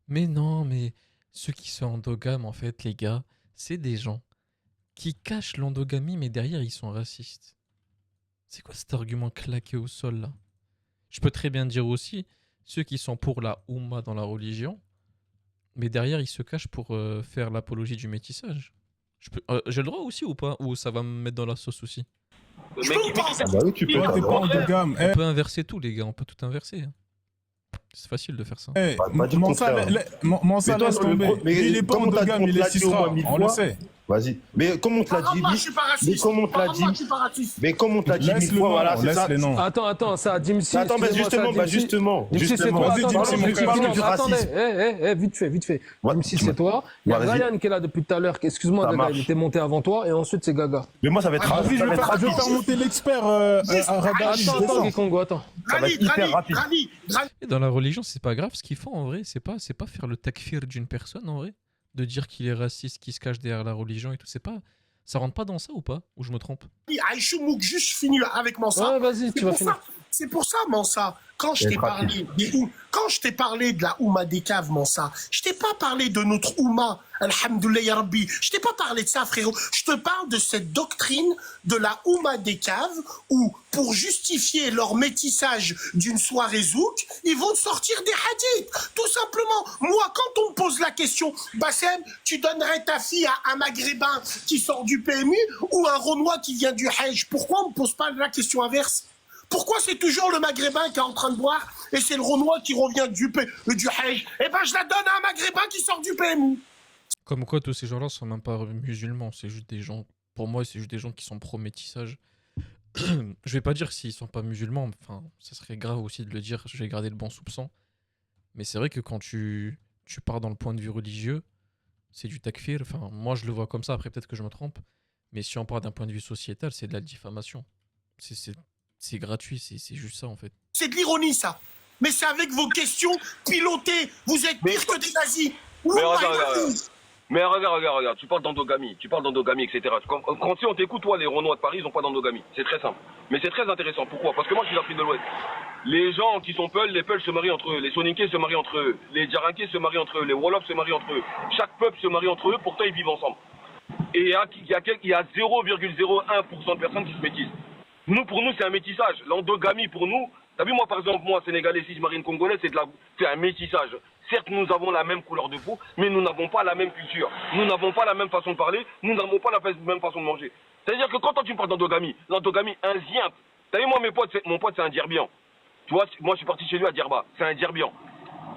Mais non, mais ceux qui sont endogames, en fait, les gars, c'est des gens qui cachent l'endogamie, mais derrière, ils sont racistes. C'est quoi cet argument claqué au sol, là? Je peux très bien dire aussi, ceux qui sont pour la Oumma dans la religion, mais derrière, ils se cachent pour faire l'apologie du métissage. J'ai le droit aussi ou pas? Ou ça va me mettre dans la sauce aussi? Je peux ou pas Ah bah oui, tu peux. Toi, t'as t'es le pas droit. endogame. On peut inverser tout, les gars, on peut tout inverser, hein. C'est facile de faire ça. Pas dit le Mansa, contraire. Mansa, Mais toi, laisse tomber. mais Il est pas comme on t'a- endogame, on il te est l'a dit au cisra, moins 1000 on le fois. sait. Vas-y. Mais comme on te l'a dit, Moi, je suis pas raciste. mais comme on te l'a Moi, dit, je suis pas raciste. mais comme on te l'a dit 1000 Laisse le fois, nom, voilà, c'est laisse ça. les noms. Attends, ça, Dimsi. Attends, bah justement, Dimsi, c'est justement. toi. Vas-y, Attends, Dimsi, non, mon mais frère. Parlons du attendez, racisme. vite fait. Ouais, Dimsi, tu c'est m'as- toi. Il y a Ouais, vas-y. Ryan qui est là depuis tout à l'heure. Excuse-moi, Ça Gaga, marche. il était monté avant toi. Et ensuite, c'est Gaga. Mais moi, ça va être Ah, Vas-y, je ça va vais être faire rapide. monter l'expert à Radali. Attends, Gikongo, attends. Ça va être hyper rapide. Rally. Et dans la religion, c'est pas grave ce qu'ils font en vrai. C'est pas faire le takfir d'une personne en vrai. De dire qu'il est raciste, qu'il se cache derrière la religion et tout. C'est pas. Ça rentre pas dans ça ou pas? Ou je me trompe? Aïchou Mouk, juste fini avec Mansa. Ouais, vas-y, tu vas finir. C'est pour ça, Mansa, quand je Et t'ai parlé quand je t'ai parlé de la Oumma des caves, Mansa, je t'ai pas parlé de notre Oumma, Alhamdoulilah ya Rabbi, je t'ai pas parlé de ça, frérot. Je te parle de cette doctrine de la Oumma des caves où, pour justifier leur métissage d'une soirée zouk, ils vont sortir des hadiths. Tout simplement. Moi, quand on me pose la question, Bassem, tu donnerais ta fille à un Maghrébin qui sort du PMU ou un Renois qui vient du Hajj? Pourquoi on me pose pas la question inverse? Pourquoi c'est toujours le Maghrébin qui est en train de boire et c'est le Renois qui revient du Hajj? Eh ben, je la donne à un Maghrébin qui sort du PMU. Comme quoi, tous ces gens-là sont même pas musulmans. C'est juste des gens. Pour moi, c'est juste des gens qui sont pro-métissage. Je vais pas dire s'ils sont pas musulmans. Enfin, ça serait grave aussi de le dire. Je vais garder le bon soupçon. Mais c'est vrai que quand tu pars dans le point de vue religieux, c'est du takfir. Enfin, moi, je le vois comme ça. Après, peut-être que je me trompe. Mais si on part d'un point de vue sociétal, c'est de la diffamation. C'est gratuit. C'est juste ça, en fait. C'est de l'ironie, ça. Mais c'est avec vos questions pilotées. Vous êtes pire que des nazis. Mais regarde, tu parles d'endogamie, etc. Quand si on t'écoute, toi, les Renois de Paris, ils ont pas d'endogamie. C'est très simple. Mais c'est très intéressant. Pourquoi? Parce que moi, je suis d'Afrique de l'Ouest. Les gens qui sont Peuls, les Peuls se marient entre eux, les Soninké se marient entre eux, les Djarankés se marient entre eux, les Wolofs se marient entre eux. Chaque peuple se marie entre eux, pourtant ils vivent ensemble. Et il y a 0,01% de personnes qui se métissent. Pour nous, c'est un métissage. L'endogamie, pour nous, t'as vu, moi, par exemple, moi, Sénégalais, si je marie une Congolaise, c'est un métissage. Certes, nous avons la même couleur de peau, mais nous n'avons pas la même culture. Nous n'avons pas la même façon de parler, nous n'avons pas la même façon de manger. C'est-à-dire que quand tu me parles d'endogamie, l'endogamie, un zien. T'as vu, moi, mon pote, c'est un Djerbian. Tu vois, moi, je suis parti chez lui à Djerba. C'est un Djerbian.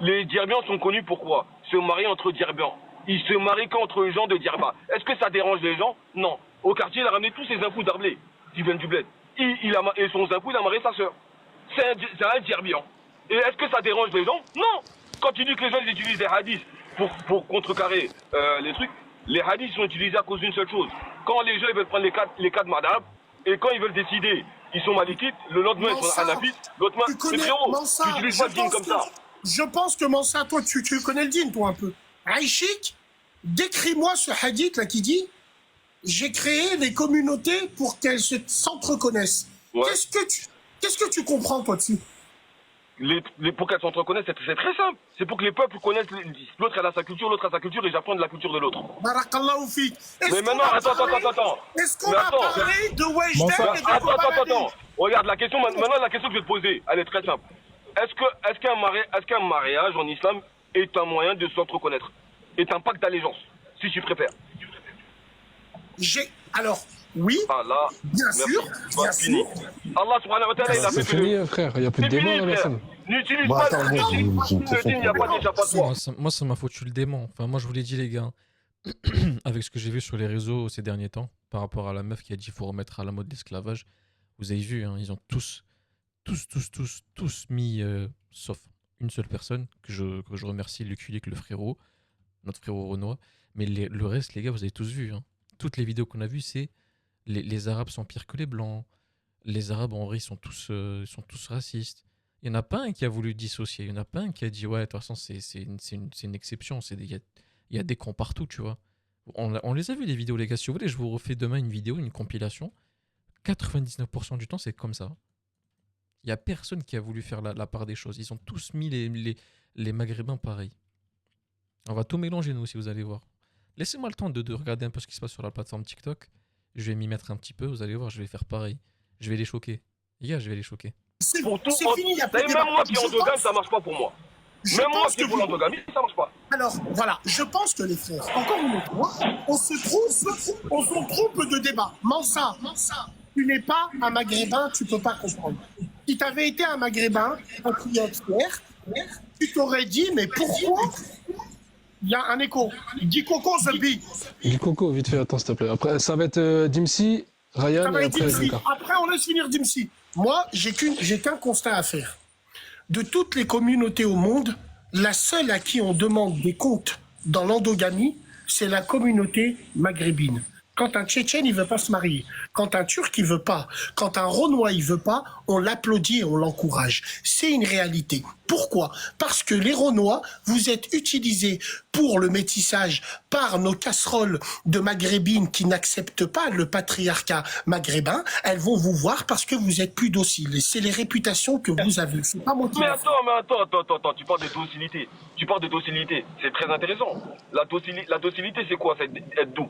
Les Djerbians sont connus pour quoi? Se marier entre Djerbians. Ils se marient qu'entre les gens de Djerba. Est-ce que ça dérange les gens? Non. Au quartier, il a ramené tous ses impôts d'Arblay, qui viennent du bled. Et son impôt, il a marié sa sœur. C'est un Djerbian. Et est-ce que ça dérange les gens? Non. Quand tu dis que les gens ils utilisent des hadiths pour contrecarrer les trucs, les hadiths sont utilisés à cause d'une seule chose. Quand les gens ils veulent prendre les cas de madame, et quand ils veulent décider, ils sont malikites, le lendemain ils sont hanafites, l'autre Tu mais connais frérot, Mansa, tu utilises pas le dîne comme ça. Je pense que Mansa, toi, tu connais le dîne, toi, un peu. Aïchik, décris-moi ce hadith là qui dit « J'ai créé des communautés pour qu'elles s'entreconnaissent ». Ouais. Qu'est-ce que tu comprends, toi, dessus? Pour qu'elles s'entreconnaissent, c'est très simple. C'est pour que les peuples connaissent, l'autre elle a sa culture, l'autre a sa culture, et j'apprends de la culture de l'autre. Barakallahu fik. Mais maintenant, attends. Est-ce qu'on va parler de Weshden et de Attends. Regarde, la question que je vais te poser, elle est très simple. Est-ce qu'un mariage en islam est un moyen de s'entreconnaître? Est un pacte d'allégeance, si tu préfères? Alors, oui, Allah, bien sûr. Allah subhanahu wa ta'ala, il a fait C'est fini, frère. Il n'y a plus de débat dans la scène. N'utilise Bon, pas attends, moi, j'ai une le question dîne, il n'y a pour pas d'échappatoire. Moi, ça m'a foutu le démon. Enfin, moi, je vous l'ai dit, les gars, avec ce que j'ai vu sur les réseaux ces derniers temps, par rapport à la meuf qui a dit qu'il faut remettre à la mode l'esclavage, vous avez vu, hein, ils ont tous mis, sauf une seule personne, que je remercie, Luculic, le frérot, notre frérot Renoir. Mais le reste, les gars, vous avez tous vu. Hein. Toutes les vidéos qu'on a vues, c'est les Arabes sont pires que les Blancs. Les Arabes, en vrai, ils sont tous racistes. Il n'y en a pas un qui a voulu dissocier. Il n'y en a pas un qui a dit, ouais, de toute façon, c'est une exception. Il y a des cons partout, tu vois. On les a vus, les vidéos, les gars. Si vous voulez, je vous refais demain une vidéo, une compilation. 99% du temps, c'est comme ça. Il n'y a personne qui a voulu faire la part des choses. Ils ont tous mis les Maghrébins pareils. On va tout mélanger, nous, si vous allez voir. Laissez-moi le temps de regarder un peu ce qui se passe sur la plateforme TikTok. Je vais m'y mettre un petit peu, vous allez voir, je vais faire pareil. Je vais les choquer. Les gars, je vais les choquer. C'est Pour tout, fini, il y a plus de même débat. moi qui Je endogame, pense- ça marche pas pour moi. je Même moi pense qui est que pour vous- l'endogamie, ça marche pas. Alors, voilà, je pense que les frères, encore une fois, on se trompe de débat. Mansa, tu n'es pas un maghrébin, tu peux pas comprendre. Si tu avais été un maghrébin, un patriote fier, tu t'aurais dit, mais pourquoi il y a un écho. Dis Coco, The Big. Dis Coco, vite fait, attends, s'il te plaît. Après, ça va être Dimsi, Ryan Ça va et être après Dimsi. Lucas. Après, on laisse finir Dimsi. Moi, j'ai qu'un constat à faire. De toutes les communautés au monde, la seule à qui on demande des comptes dans l'endogamie, c'est la communauté maghrébine. Quand un Tchétchène, il veut pas se marier, quand un Turc, il veut pas, quand un Renois, il veut pas, on l'applaudit et on l'encourage. C'est une réalité. Pourquoi? Parce que les Renois, vous êtes utilisés pour le métissage par nos casseroles de maghrébines qui n'acceptent pas le patriarcat maghrébin. Elles vont vous voir parce que vous êtes plus dociles. Et c'est les réputations que vous avez. C'est pas moi qui Mais l'ai fait. attends, tu parles de docilité. Tu parles de docilité, c'est très intéressant. La docilité, c'est quoi? C'est être doux.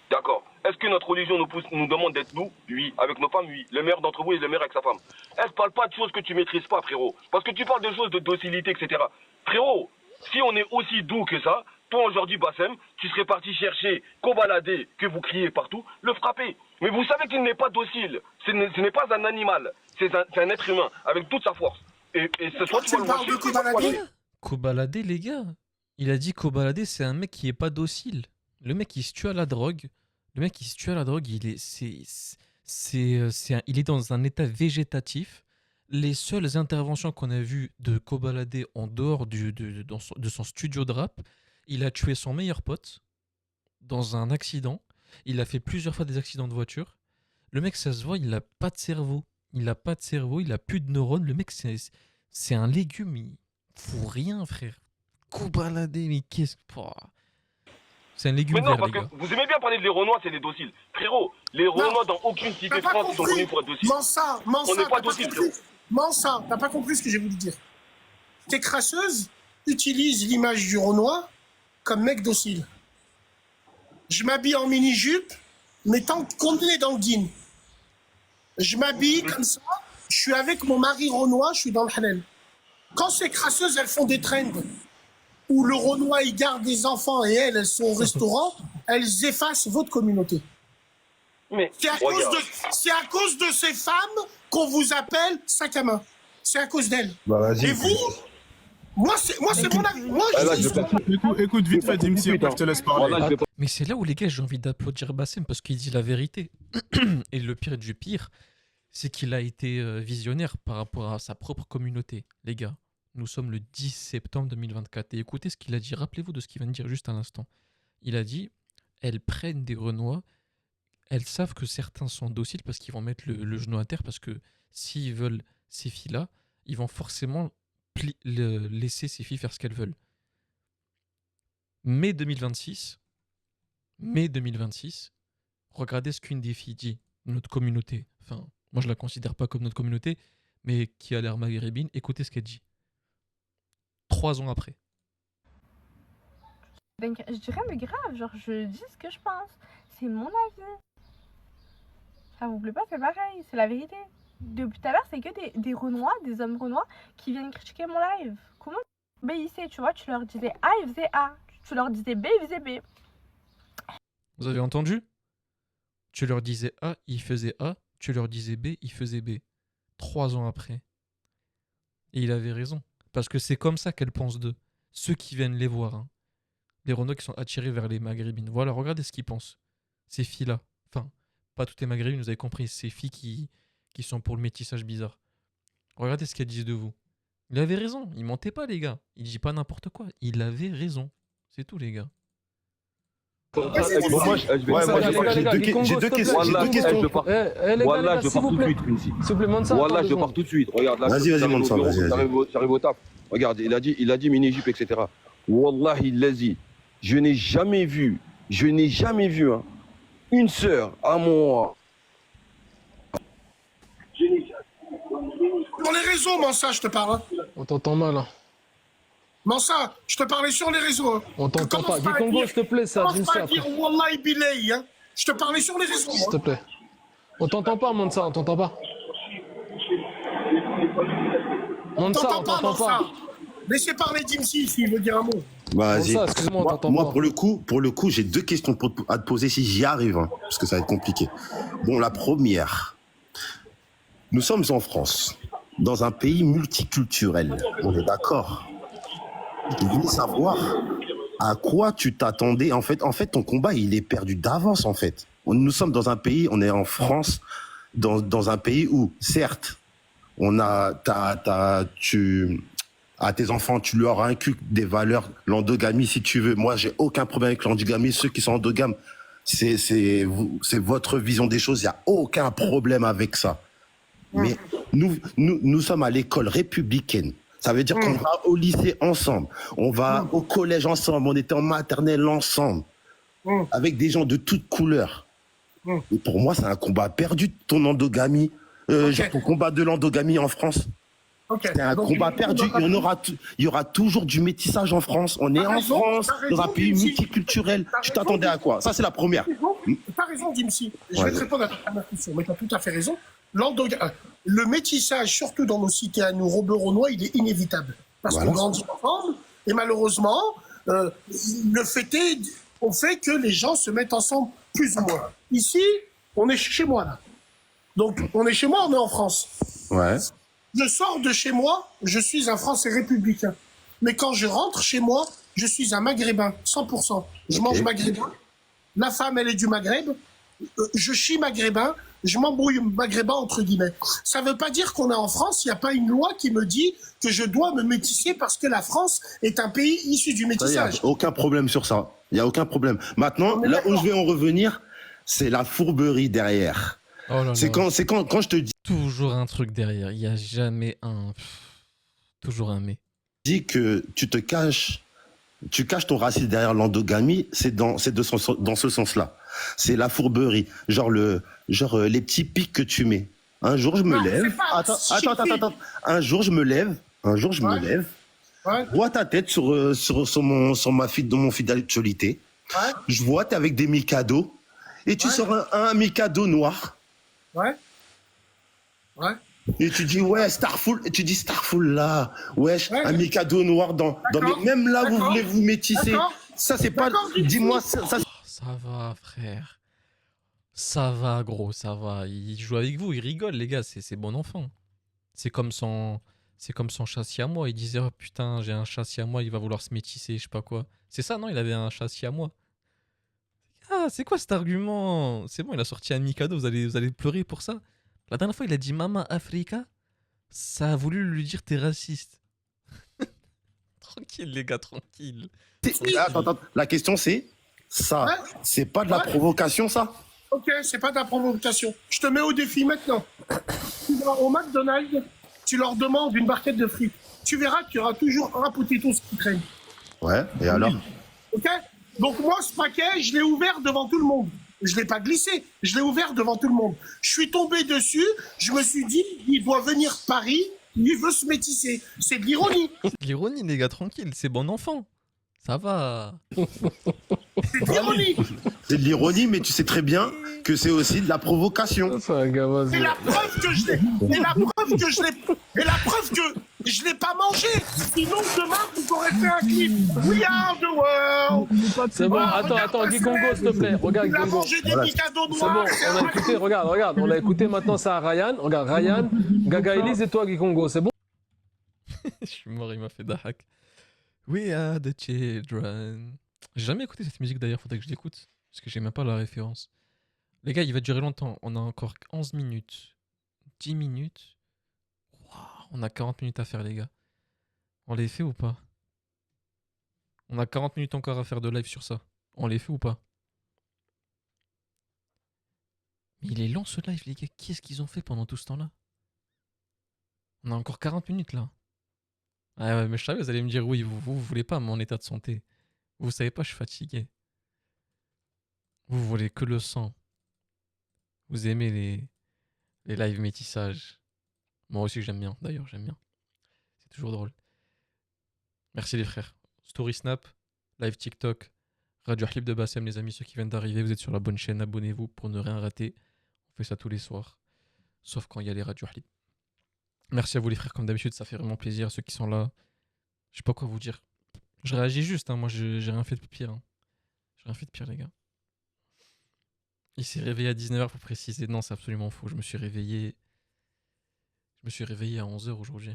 D'accord. Est-ce que notre religion nous demande d'être doux? Oui. Avec nos femmes, oui. Le meilleur d'entre vous est le meilleur avec sa femme. Elle ne parle pas de choses que tu maîtrises pas, frérot. Parce que tu parles de choses de docilité, etc. Frérot, si on est aussi doux que ça, toi aujourd'hui, Bassem, tu serais parti chercher Kobalade, que vous criez partout, le frapper. Mais vous savez qu'il n'est pas docile. Ce n'est pas un animal. C'est un être humain, avec toute sa force. Et ce soir, tu vas le parles de watcher, Kobalade? Kobalade, les gars. Il a dit Kobalade, c'est un mec qui est pas docile. Le mec, il se tue à la drogue. Le mec, il se tue à la drogue. Il est dans un état végétatif. Les seules interventions qu'on a vues de Kobalade en dehors de son studio de rap, il a tué son meilleur pote dans un accident. Il a fait plusieurs fois des accidents de voiture. Le mec, ça se voit, il n'a pas de cerveau. Il n'a pas de cerveau, il n'a plus de neurones. Le mec, c'est un légume. Il fout rien, frère. Kobalade, mais qu'est-ce que... C'est un légume Mais non, vert, parce les que gars. vous aimez bien parler de les Renois, c'est les dociles. Frérot, les Renois dans aucune cité T'as de pas France sont compris. connus pour être dociles. Mansa, On n'est t'as pas pas docile, compris. Mansa, t'as pas compris ce que j'ai voulu dire. Tes crasseuses utilisent l'image du Renoir comme mec docile. Je m'habille en mini-jupe, mais tant qu'on est dans le din. Je m'habille comme ça, je suis avec mon mari Renoir, je suis dans le halal. Quand ces crasseuses, elles font des trends où le Renoir, il garde des enfants et elles sont au restaurant, elles effacent votre communauté. Mais C'est à cause de ces femmes qu'on vous appelle sac à main. C'est à cause d'elles. Bah vas-y. Et vous, moi c'est mon avis. Moi, Écoute vite fait, Dimsi, après je te laisse parler. Mais c'est là où, les gars, j'ai envie d'applaudir Bassem parce qu'il dit la vérité. Et le pire du pire, c'est qu'il a été visionnaire par rapport à sa propre communauté. Les gars, nous sommes le 10 septembre 2024. Et écoutez ce qu'il a dit. Rappelez-vous de ce qu'il vient de dire juste à l'instant. Il a dit, elles prennent des Renois. Elles savent que certains sont dociles parce qu'ils vont mettre le genou à terre parce que s'ils veulent ces filles-là, ils vont forcément laisser ces filles faire ce qu'elles veulent. Mai 2026, regardez ce qu'une des filles dit, notre communauté. Enfin, moi je la considère pas comme notre communauté, mais qui a l'air maghrébine. Écoutez ce qu'elle dit. 3 ans après. Donc, je dirais, mais grave, genre, je dis ce que je pense. C'est mon avis. Ça vous plaît pas, c'est pareil, c'est la vérité. Depuis tout à l'heure, c'est que des Renois, des hommes Renois qui viennent critiquer mon live. Comment BIC, tu vois, tu leur disais A, ils faisaient A. Tu leur disais B, ils faisaient B. Vous avez entendu? Tu leur disais A, ils faisaient A. Tu leur disais B, ils faisaient B. 3 ans après. Et il avait raison. Parce que c'est comme ça qu'elles pensent d'eux. Ceux qui viennent les voir. Hein. Les Renois qui sont attirés vers les maghrébines. Voilà, regardez ce qu'ils pensent. Ces filles-là. Enfin, pas toutes les maghrébines, vous avez compris. Ces filles qui sont pour le métissage bizarre. Regardez ce qu'elles disent de vous. Il avait raison. Il mentait pas, les gars. Il dit pas n'importe quoi. Il avait raison. C'est tout, les gars. Moi, j'ai deux questions. Voilà, je pars tout de suite, Quincy. Voilà, je pars tout de suite. Regarde, là, Vas-y, monte ça, vas-y. J'arrive au taf. Regarde, il a dit mini-jupe, etc. Wallah, il l'a dit. Je n'ai jamais vu, hein, une sœur à moi. Pour les réseaux, moi, ça, je te parle. Hein. On t'entend mal. Hein. Mansa, je te parlais sur les réseaux. Hein. On t'entend pas. Gikongo, s'il te plaît, ça. Commence pas à dire Wallahi Billahi. Hein. Je te parlais sur les réseaux. S'il te plaît. On t'entend pas, Mansa, on t'entend pas. Mansa, on t'entend pas. Laissez parler Dimsi s'il veut dire un mot. Vas-y. Mansa, excuse-moi, on t'entend Moi, pas. pour le coup, j'ai deux questions à te poser si j'y arrive, hein, parce que ça va être compliqué. Bon, la première. Nous sommes en France, dans un pays multiculturel. On est d'accord. Je voulais savoir à quoi tu t'attendais. En fait, ton combat, il est perdu d'avance, en fait. Nous sommes dans un pays, on est en France, dans un pays où, certes, on a, à tes enfants, tu leur inculques des valeurs, l'endogamie, si tu veux. Moi, j'ai aucun problème avec l'endogamie. Ceux qui sont endogames, c'est votre vision des choses. Il n'y a aucun problème avec ça. Mais nous sommes à l'école républicaine. Ça veut dire qu'on va au lycée ensemble. On va au collège ensemble. On était en maternelle ensemble. Avec des gens de toutes couleurs. Et pour moi, c'est un combat perdu, ton endogamie. Ton combat de l'endogamie en France. C'est un combat perdu. Il y aura toujours du métissage en France. On est en France, dans un pays multiculturel. Tu t'attendais à quoi? Ça, c'est la première. T'as raison, Dimsi. Je vais te répondre à ta première question, mais t'as tout à fait raison. Le métissage, surtout dans nos cités à nous, Roberonois, il est inévitable. Parce qu'on grandit ensemble, et malheureusement, le fait est, on fait que les gens se mettent ensemble plus ou moins. Ici, on est chez moi, là. Donc, on est chez moi, on est en France. Ouais. Je sors de chez moi, je suis un Français républicain. Mais quand je rentre chez moi, je suis un Maghrébin, 100%. Je mange maghrébin. La femme, elle est du Maghreb. Je chie maghrébin. Je m'embrouille maghrébin, entre guillemets. Ça ne veut pas dire qu'on est en France. Il n'y a pas une loi qui me dit que je dois me métisser parce que la France est un pays issu du métissage. Il n'y a aucun problème sur ça. Il n'y a aucun problème. Maintenant, là où je vais en revenir, c'est la fourberie derrière. Oh là c'est là. quand je te dis... Toujours un truc derrière. Il n'y a jamais un... Toujours un mais. Dis que tu caches ton racisme derrière l'endogamie, c'est dans ce sens-là. C'est la fourberie. Genre les petits pics que tu mets. Un jour, je me lève. Attends. Un jour, je me lève. Je vois ta tête sur mon fil d'actualité. Ouais. Je vois, t'es avec des Mikado. Et tu sors un Mikado noir. Ouais. Et tu dis, ouais, Starful. Et tu dis, Starful là. Wesh, un Mikado noir dans même là, vous voulez vous métisser. Ça, c'est pas. Dis-moi, ça. Ça va, frère. Ça va, gros, ça va. Il joue avec vous, il rigole, les gars. C'est bon enfant. C'est comme son chat siamois. Il disait, oh putain, j'ai un chat siamois, il va vouloir se métisser, je sais pas quoi. C'est ça, non? Il avait un chat siamois. Ah, c'est quoi cet argument? C'est bon, il a sorti un Mikado, vous allez pleurer pour ça? La dernière fois, il a dit Mama Africa. Ça a voulu lui dire t'es raciste. Tranquille, les gars, tranquille. Attends. La question, c'est ça. C'est pas de la provocation, ça? Ok, c'est pas de la provocation. Je te mets au défi maintenant. Tu vas au McDonald's, tu leur demandes une barquette de frites. Tu verras qu'il y aura toujours un potatoes qui traîne. Ouais, et alors? Ok? Donc moi, ce paquet, je l'ai ouvert devant tout le monde. Je ne l'ai pas glissé, je l'ai ouvert devant tout le monde. Je suis tombé dessus, je me suis dit, il doit venir de Paris, il veut se métisser. C'est de l'ironie. C'est de l'ironie, les gars, tranquille, c'est bon enfant. Ça va. C'est de l'ironie. C'est de l'ironie, mais tu sais très bien que c'est aussi de la provocation. C'est un gars, vas-y. Et la preuve que je l'ai. Et la preuve que je l'ai pas mangé. Sinon, demain, vous aurez fait un clip. We are the world. C'est bon, attends, Gikongo, s'il te plaît. Regarde, Il a Gikongo. mangé des Mikado C'est bon, noirs. on a écouté, regarde, on l'a écouté maintenant, ça à Ryan. Regarde, Ryan, Gaga Elise et toi, Gikongo, c'est bon? Je suis mort, il m'a fait dahak. We are the children. J'ai jamais écouté cette musique d'ailleurs, faudrait que je l'écoute. Parce que j'ai même pas la référence. Les gars, il va durer longtemps. On a encore 11 minutes. 10 minutes. Waouh, on a 40 minutes à faire, les gars. On les fait ou pas? On a 40 minutes encore à faire de live sur ça. On les fait ou pas? Mais il est long ce live, les gars. Qu'est-ce qu'ils ont fait pendant tout ce temps-là? On a encore 40 minutes là. Ah ouais, mais je savais, vous allez me dire oui, vous voulez pas mon état de santé. Vous savez pas, je suis fatigué. Vous voulez que le sang. Vous aimez les lives métissage. Moi aussi j'aime bien, d'ailleurs, j'aime bien. C'est toujours drôle. Merci les frères. Story Snap, live TikTok, Radio Hlib de Bassem, les amis, ceux qui viennent d'arriver, vous êtes sur la bonne chaîne, abonnez-vous pour ne rien rater. On fait ça tous les soirs, sauf quand il y a les Radio Hlib. Merci à vous les frères, comme d'habitude, ça fait vraiment plaisir, ceux qui sont là. Je sais pas quoi vous dire. Je réagis juste, hein, moi j'ai rien fait de pire. Hein. J'ai rien fait de pire les gars. Il s'est réveillé à 19h pour préciser. Non, c'est absolument faux. Je me suis réveillé à 11h aujourd'hui. Je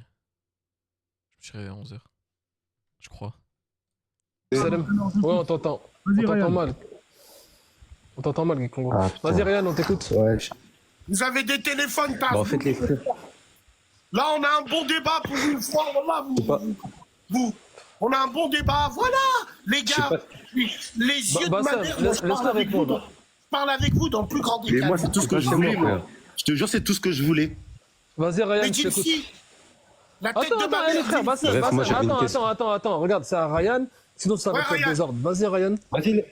me suis réveillé à 11h. Je crois. Salam. Ouais, on t'entend. On t'entend mal. On t'entend mal, Congo. Vas-y, Ryan, on t'écoute. Ouais. Vous avez des téléphones, par En fait, les frères. Là, on a un bon débat pour une fois. Voilà, on a un bon débat. Voilà, les gars, les yeux de ma mère. Laisse-le répondre. Je parle avec vous dans le plus grand des Mais calmes. moi, c'est tout ce que je voulais, moi. Je te jure, c'est tout ce que je voulais. Vas-y, Ryan, Mais je t'écoute. Gypsy, la tête de ma les mère. frères, attends, regarde, c'est à Ryan, sinon ça va Ouais, faire Ryan. désordre. Vas-y, Ryan. Vas-y,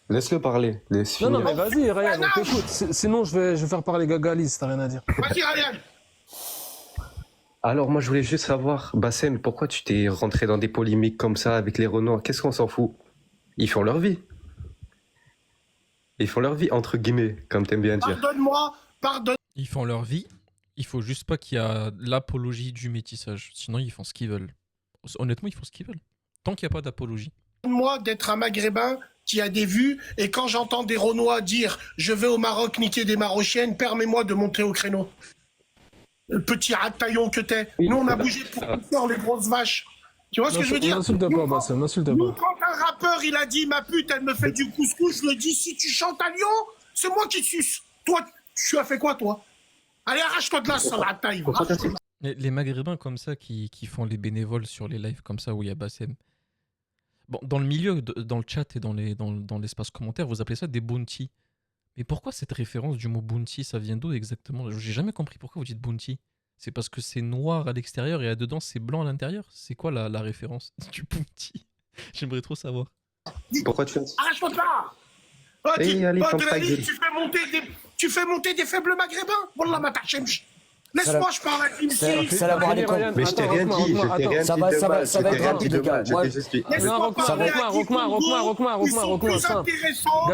laisse-le parler. Non, mais vas-y, Ryan, on t'écoute. Sinon, je vais faire parler Gagali si t'as rien à dire. Vas-y, Ryan. Alors, moi, je voulais juste savoir, Bassem, pourquoi tu t'es rentré dans des polémiques comme ça avec les Renois? Qu'est-ce qu'on s'en fout? Ils font leur vie. Ils font leur vie, entre guillemets, comme t'aimes bien dire. Pardonne-moi, pardonne. Ils font leur vie. Il faut juste pas qu'il y a l'apologie du métissage. Sinon, ils font ce qu'ils veulent. Honnêtement, ils font ce qu'ils veulent. Tant qu'il n'y a pas d'apologie. Moi d'être un Maghrébin qui a des vues, et quand j'entends des Renois dire « Je vais au Maroc niquer des Marocaines, permets-moi de monter au créneau. » Le petit rataillon que t'es. Nous, on a bougé pour faire les grosses vaches. Tu vois ce que je veux dire? N'insulte pas, Bassem, n'insulte Nous, pas. quand un rappeur, il a dit « Ma pute, elle me fait du couscous », je lui ai dit « Si tu chantes à Lyon, c'est moi qui te suce. Toi, tu as fait quoi, toi? Allez, arrache-toi de là, sale rataille. Les Maghrébins comme ça qui font les bénévoles sur les lives comme ça où il y a Bassem. Bon, dans le milieu, dans le chat et dans l'espace commentaire, vous appelez ça des bounty. Mais pourquoi cette référence du mot bounty? Ça vient d'où exactement? J'ai jamais compris pourquoi vous dites bounty. C'est parce que c'est noir à l'extérieur et à dedans c'est blanc à l'intérieur? C'est quoi la référence du bounty? J'aimerais trop savoir. Pourquoi tu fais ça? Arrache-toi de là. Oh, tu fais monter des faibles Maghrébins. Wallah, ma tachemch. Laisse-moi, je parle à Kimsi. Salam alaikum. Mais je t'ai rien dit, je t'ai rien dit Ça va de mal, être je t'ai rien rapide, dit de les gars. mal, je t'ai juste dit. Rockman, ça.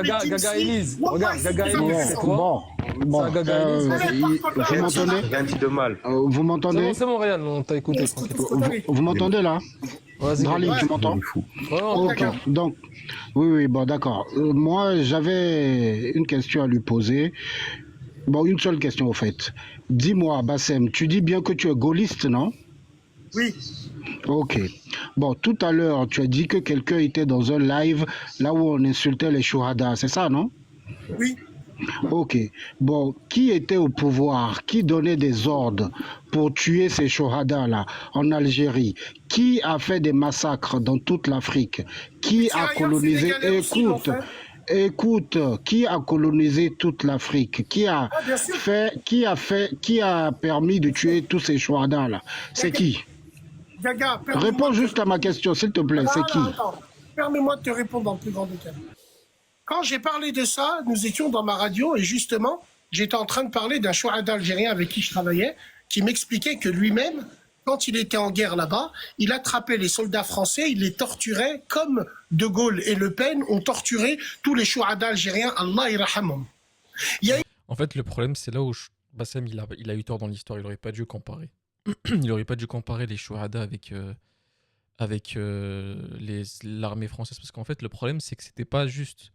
Gaga Elise, regarde, Gaga Elise, c'est toi. Bon, Ça, Gaga Elise, vous m'entendez? Rien dit de mal. Vous m'entendez? c'est bon, Ryan, on t'a écouté. Vous m'entendez là? Vas-y, Drali, tu m'entends? Ok, donc, oui, bon, d'accord. Moi, j'avais une question à lui poser. Bon, une seule question, au fait. Dis-moi, Bassem, tu dis bien que tu es gaulliste, non? Oui. Ok. Bon, tout à l'heure, tu as dit que quelqu'un était dans un live là où on insultait les chouhadas, c'est ça, non? Oui. Ok. Bon, qui était au pouvoir? Qui donnait des ordres pour tuer ces chouhadas-là en Algérie? Qui a fait des massacres dans toute l'Afrique? Qui a colonisé... Écoute, qui a colonisé toute l'Afrique? Qui a permis de tuer tous ces chouhadas-là? C'est qui? Gaga, Réponds juste à ma question, s'il te plaît, c'est qui? Permets-moi de te répondre dans le plus grand des cas. Quand j'ai parlé de ça, nous étions dans ma radio et justement, j'étais en train de parler d'un chouhada algérien avec qui je travaillais, qui m'expliquait que lui-même, quand il était en guerre là-bas, il attrapait les soldats français, il les torturait comme De Gaulle et Le Pen ont torturé tous les chouhadas algériens, Allah irhamhum. En fait, le problème, c'est là où Bassem il a eu tort dans l'histoire. Il aurait pas dû comparer. Il aurait pas dû comparer les chouhadas avec l'armée française. Parce qu'en fait, le problème, c'est que c'était pas juste.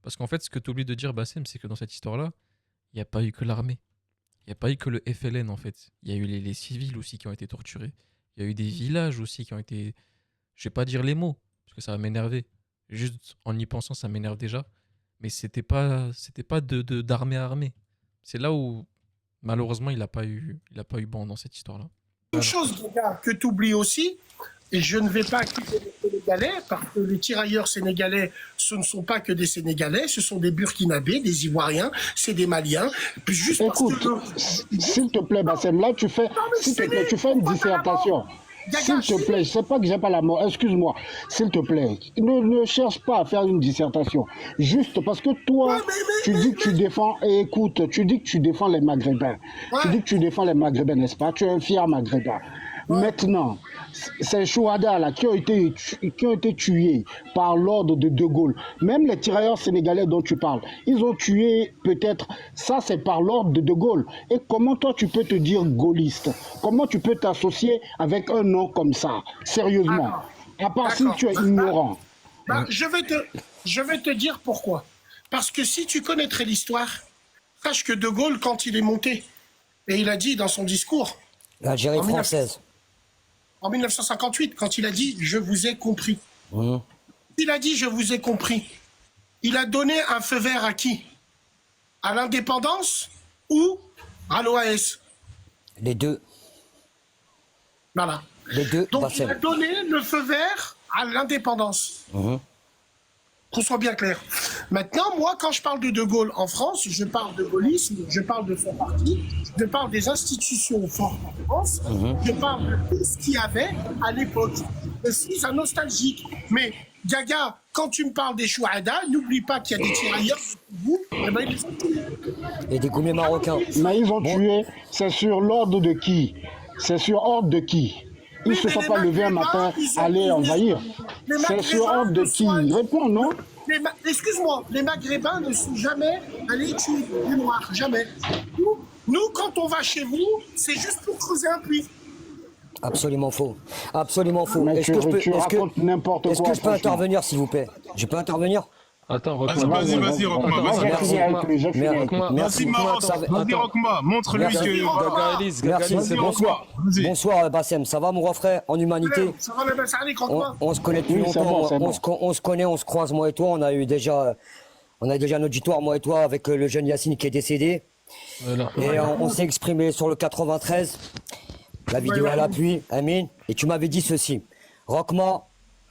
Parce qu'en fait, ce que tu oublies de dire, Bassem, c'est que dans cette histoire-là, il n'y a pas eu que l'armée. Il n'y a pas eu que le FLN, en fait. Il y a eu les civils aussi qui ont été torturés. Il y a eu des villages aussi qui ont été... Je vais pas dire les mots, parce que ça va m'énerver. Juste en y pensant, ça m'énerve déjà. Mais c'était pas d'armée à armée. C'est là où, malheureusement, il a pas eu bon dans cette histoire-là. Une chose, Gaga, que tu oublies aussi, et je ne vais pas accuser les Sénégalais, parce que les tirailleurs sénégalais, ce ne sont pas que des Sénégalais, ce sont des Burkinabés, des Ivoiriens, c'est des Maliens. Juste écoute, s'il te plaît, Bassem, là, tu fais une dissertation. S'il te plaît, je sais pas que j'ai pas la mort, excuse-moi, s'il te plaît, ne cherche pas à faire une dissertation. Juste parce que toi, tu dis que tu défends, et écoute, tu dis que tu défends les Maghrébins. Tu dis que tu défends les Maghrébins, n'est-ce pas? Tu es un fier Maghrébin. Maintenant, ces chouhadas-là qui ont été tués par l'ordre de Gaulle, même les tirailleurs sénégalais dont tu parles, ils ont tué peut-être, ça c'est par l'ordre de Gaulle. Et comment toi tu peux te dire gaulliste? Comment tu peux t'associer avec un nom comme ça? Sérieusement. À part si tu es ignorant. Je vais te dire pourquoi. Parce que si tu connaîtrais l'histoire, sache que De Gaulle, quand il est monté, et il a dit dans son discours, l'Algérie française, en 1958, quand il a dit « je vous ai compris », il a dit « je vous ai compris », il a donné un feu vert à qui? À l'indépendance ou à l'OAS? Les deux. Voilà. Les deux. Donc il a donné le feu vert à l'indépendance. Qu'on soit bien clair. Maintenant, moi, quand je parle de Gaulle en France, je parle de gaullisme, je parle de son parti, je parle des institutions fortes en France, je parle de tout ce qu'il y avait à l'époque. Je suis un nostalgique. Mais, Gaga, quand tu me parles des chouhadas, n'oublie pas qu'il y a des tirailleurs, et ben, ils les ont tués. Et des gourmets marocains. Mais ils ont tué, c'est sur l'ordre de qui? C'est sur ordre de qui? Ils ne se sont pas levés un matin, aller envahir. C'est sur ordre de qui? Réponds, non? Excuse-moi, les Maghrébins ne sont jamais allés tuer des Noirs, jamais. Nous, quand on va chez vous, c'est juste pour creuser un puits. Absolument faux. Absolument faux. Mais Est-ce que je peux quoi, intervenir, s'il vous plaît? Je peux intervenir? Attends, Vas-y, Rockma. Merci, Rockma. Montre-lui que. Merci, bonsoir. Bonsoir, Bassem. Ça va, mon roi frère, en humanité? Ça va, les Bassani, croque-moi. On se connaît depuis longtemps. On se connaît, on se croise, moi et toi. On a déjà un auditoire, moi et toi, avec le jeune Yacine qui est décédé. Et on s'est exprimé sur le 93. La vidéo à l'appui, Amine. Et tu m'avais dit ceci. Rockma,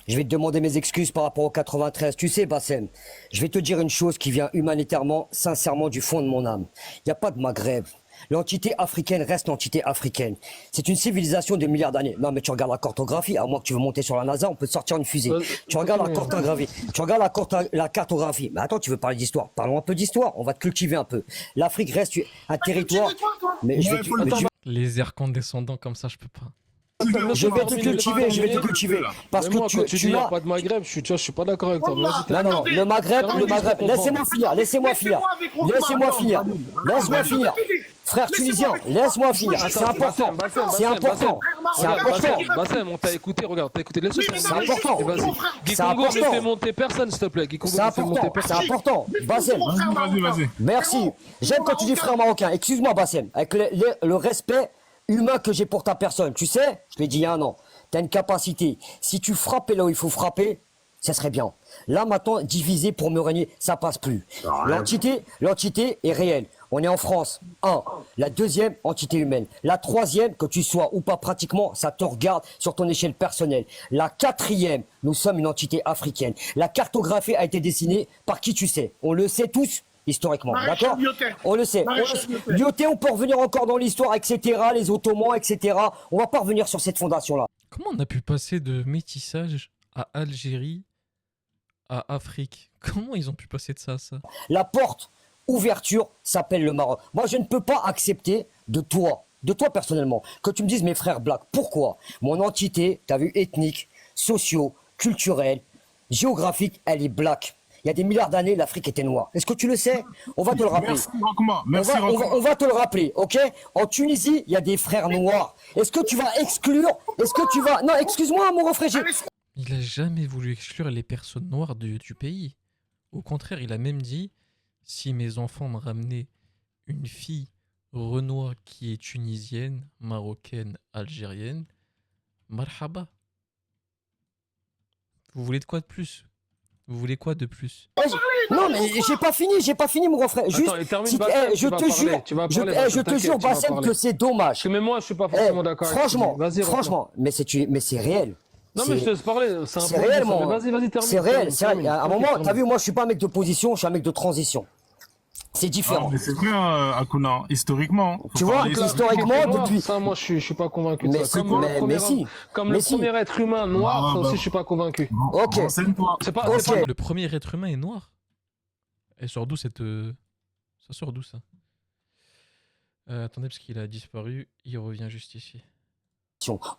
je vais te demander mes excuses par rapport au 93. Tu sais, Bassem, je vais te dire une chose qui vient humanitairement, sincèrement, du fond de mon âme. Il n'y a pas de Maghreb. L'entité africaine reste l'entité africaine. C'est une civilisation de milliards d'années. Non, mais tu regardes la cartographie, à moins que tu veux monter sur la NASA, on peut te sortir une fusée. Tu regardes la cartographie. Tu regardes la cartographie. Mais attends, tu veux parler d'histoire? Parlons un peu d'histoire. On va te cultiver un peu. L'Afrique reste un territoire. Mais les airs condescendants comme ça, je peux pas. Je vais te cultiver, parce que moi, quand tu dis as pas de Maghreb, je suis pas d'accord avec toi. Non, le Maghreb, laissez-moi finir. Frère tunisien, laisse-moi finir. C'est important. Bassem, on t'a écouté, regarde, t'as écouté. C'est important. Guicongo ne fait monter personne, s'il te plaît. C'est important. Bassem. Vas-y. Merci. J'aime quand tu dis frère marocain. Excuse-moi, Bassem, avec le respect humain que j'ai pour ta personne. Tu sais, je l'ai dit il y a un an, tu as une capacité. Si tu frappais là où il faut frapper, ça serait bien. Là, maintenant, diviser pour me régner, ça passe plus. L'entité est réelle. On est en France. La deuxième, entité humaine. La troisième, que tu sois ou pas pratiquement, ça te regarde sur ton échelle personnelle. La quatrième, nous sommes une entité africaine. La cartographie a été dessinée par qui tu sais. On le sait tous. Historiquement, d'accord? On le sait. Lyoté, on peut revenir encore dans l'histoire, etc., les Ottomans, etc. On va pas revenir sur cette fondation-là. Comment on a pu passer de métissage à Algérie à Afrique? Comment ils ont pu passer de ça à ça? La porte ouverture s'appelle le Maroc. Moi, je ne peux pas accepter de toi personnellement, que tu me dises mes frères blacks. Pourquoi? Mon entité, tu as vu, ethnique, socio, culturelle, géographique, elle est black. Il y a des milliards d'années, l'Afrique était noire. Est-ce que tu le sais? On va te le rappeler. On va te le rappeler, ok? En Tunisie, il y a des frères noirs. Est-ce que tu vas exclure? Non, excuse-moi, mon refrain. Il a jamais voulu exclure les personnes noires du pays. Au contraire, il a même dit, si mes enfants me ramenaient une fille renois qui est tunisienne, marocaine, algérienne, marhaba. Vous voulez de quoi de plus? Vous voulez quoi de plus? Non, mais j'ai pas fini, mon refrain. Juste, je te jure, Bassem, que c'est dommage. Mais moi, je suis pas forcément d'accord. Franchement, mais c'est réel. Non, mais je te laisse parler. C'est réel, mon. Vas-y, termine. C'est réel. À un moment, t'as vu, moi, je suis pas un mec de position, je suis un mec de transition. C'est différent. Mais c'est vrai, Akuna, historiquement. Tu vois, historiquement, depuis. Ça, moi, je suis pas convaincu. Mais si. Comme le premier être humain noir, ça aussi, je suis pas convaincu. Ok. Le premier être humain est noir. Et sort d'où cette. Ça sort d'où ça? Attendez, parce qu'il a disparu. Il revient juste ici.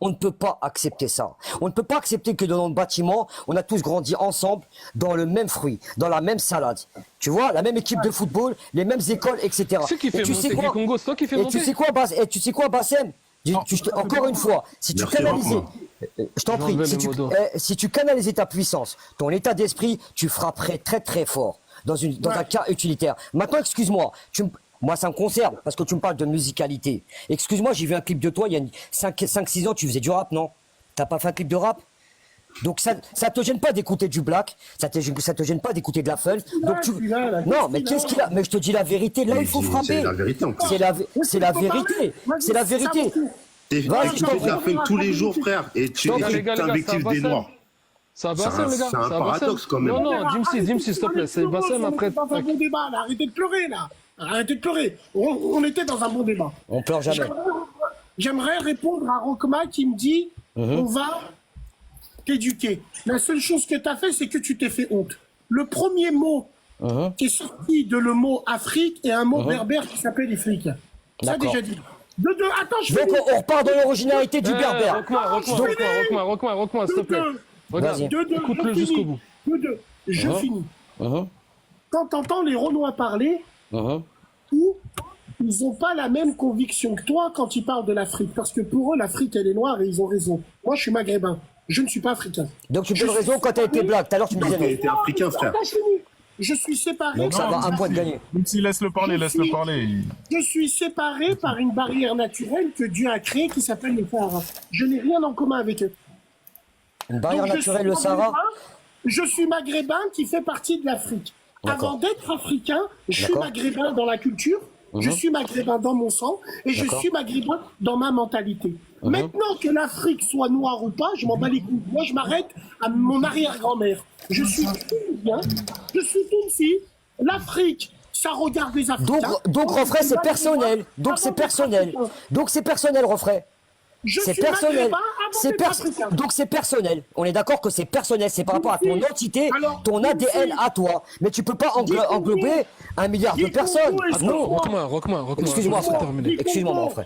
On ne peut pas accepter ça. On ne peut pas accepter que dans notre bâtiment, on a tous grandi ensemble dans le même fruit, dans la même salade. Tu vois, la même équipe de football, les mêmes écoles, etc. C'est qui fait monter Congo, c'est toi qui fais monter. Et tu sais quoi, Bassem? Encore une fois, si tu canalisais, je t'en prie, si tu canalisais ta puissance, ton état d'esprit, tu frapperais très très fort dans un cas utilitaire. Maintenant, excuse-moi, moi ça me concerne parce que tu me parles de musicalité. Excuse-moi, j'ai vu un clip de toi il y a 5-6 ans, tu faisais du rap, non? T'as pas fait un clip de rap? Donc ça te gêne pas d'écouter du black, ça te gêne pas d'écouter de la funk. Donc non, mais qu'est-ce qu'il a? Mais je te dis la vérité, là il faut frapper. C'est la vérité encore. C'est la vérité. C'est la vérité. Tu fais de la funk tous les jours, frère, et tu t'invectives des noirs. Ça va, Bassem, les gars. C'est un paradoxe quand même. Non, Jimmy, s'il te plaît, c'est Bassem après. Dans un bon débat, là. Arrêtez de pleurer, là. Arrêtez de pleurer. On était dans un bon débat. On pleure jamais. J'aimerais répondre à Rockma qui me dit on va t'éduquer. La seule chose que tu as fait, c'est que tu t'es fait honte. Le premier mot qui est sorti de le mot Afrique est un mot berbère qui s'appelle Ifrique. Ça déjà dit. Attends, je Donc on repart dans l'originalité du berbère. Rockma, s'il te plaît. Regarde, écoute-le jusqu'au bout. Je finis. Quand t'entends les Renois parler, ils n'ont pas la même conviction que toi quand ils parlent de l'Afrique. Parce que pour eux, l'Afrique, elle est noire et ils ont raison. Moi, je suis maghrébin. Je ne suis pas africain. Donc tu peux raison quand tu as été black. Tout à l'heure, tu me disais non. Tu étais africain, frère. Je suis séparé. Donc ça va, un point de gagner. Même s'il laisse le parler. Je suis séparé par une barrière naturelle que Dieu a créée qui s'appelle le Sahara. Je n'ai rien en commun avec eux. Une barrière naturelle, le Sahara? Je suis maghrébin qui fait partie de l'Afrique. Avant d'être africain, je suis maghrébin dans la culture, je suis maghrébin dans mon sang et je suis maghrébin dans ma mentalité. Maintenant que l'Afrique soit noire ou pas, je m'en bats les couilles. Moi, je m'arrête à mon arrière-grand-mère. Je suis tunisien, je suis Tunisi. L'Afrique, ça regarde les Africains. Donc Refray, c'est personnel. Donc c'est personnel, Refray. C'est personnel. Donc c'est personnel. On est d'accord que c'est personnel. C'est par rapport à ton entité, ton ADN à toi. Mais tu peux pas englober 1 milliard de personnes. Non, Rockma. Excuse-moi, frère. Excuse-moi, mon frère.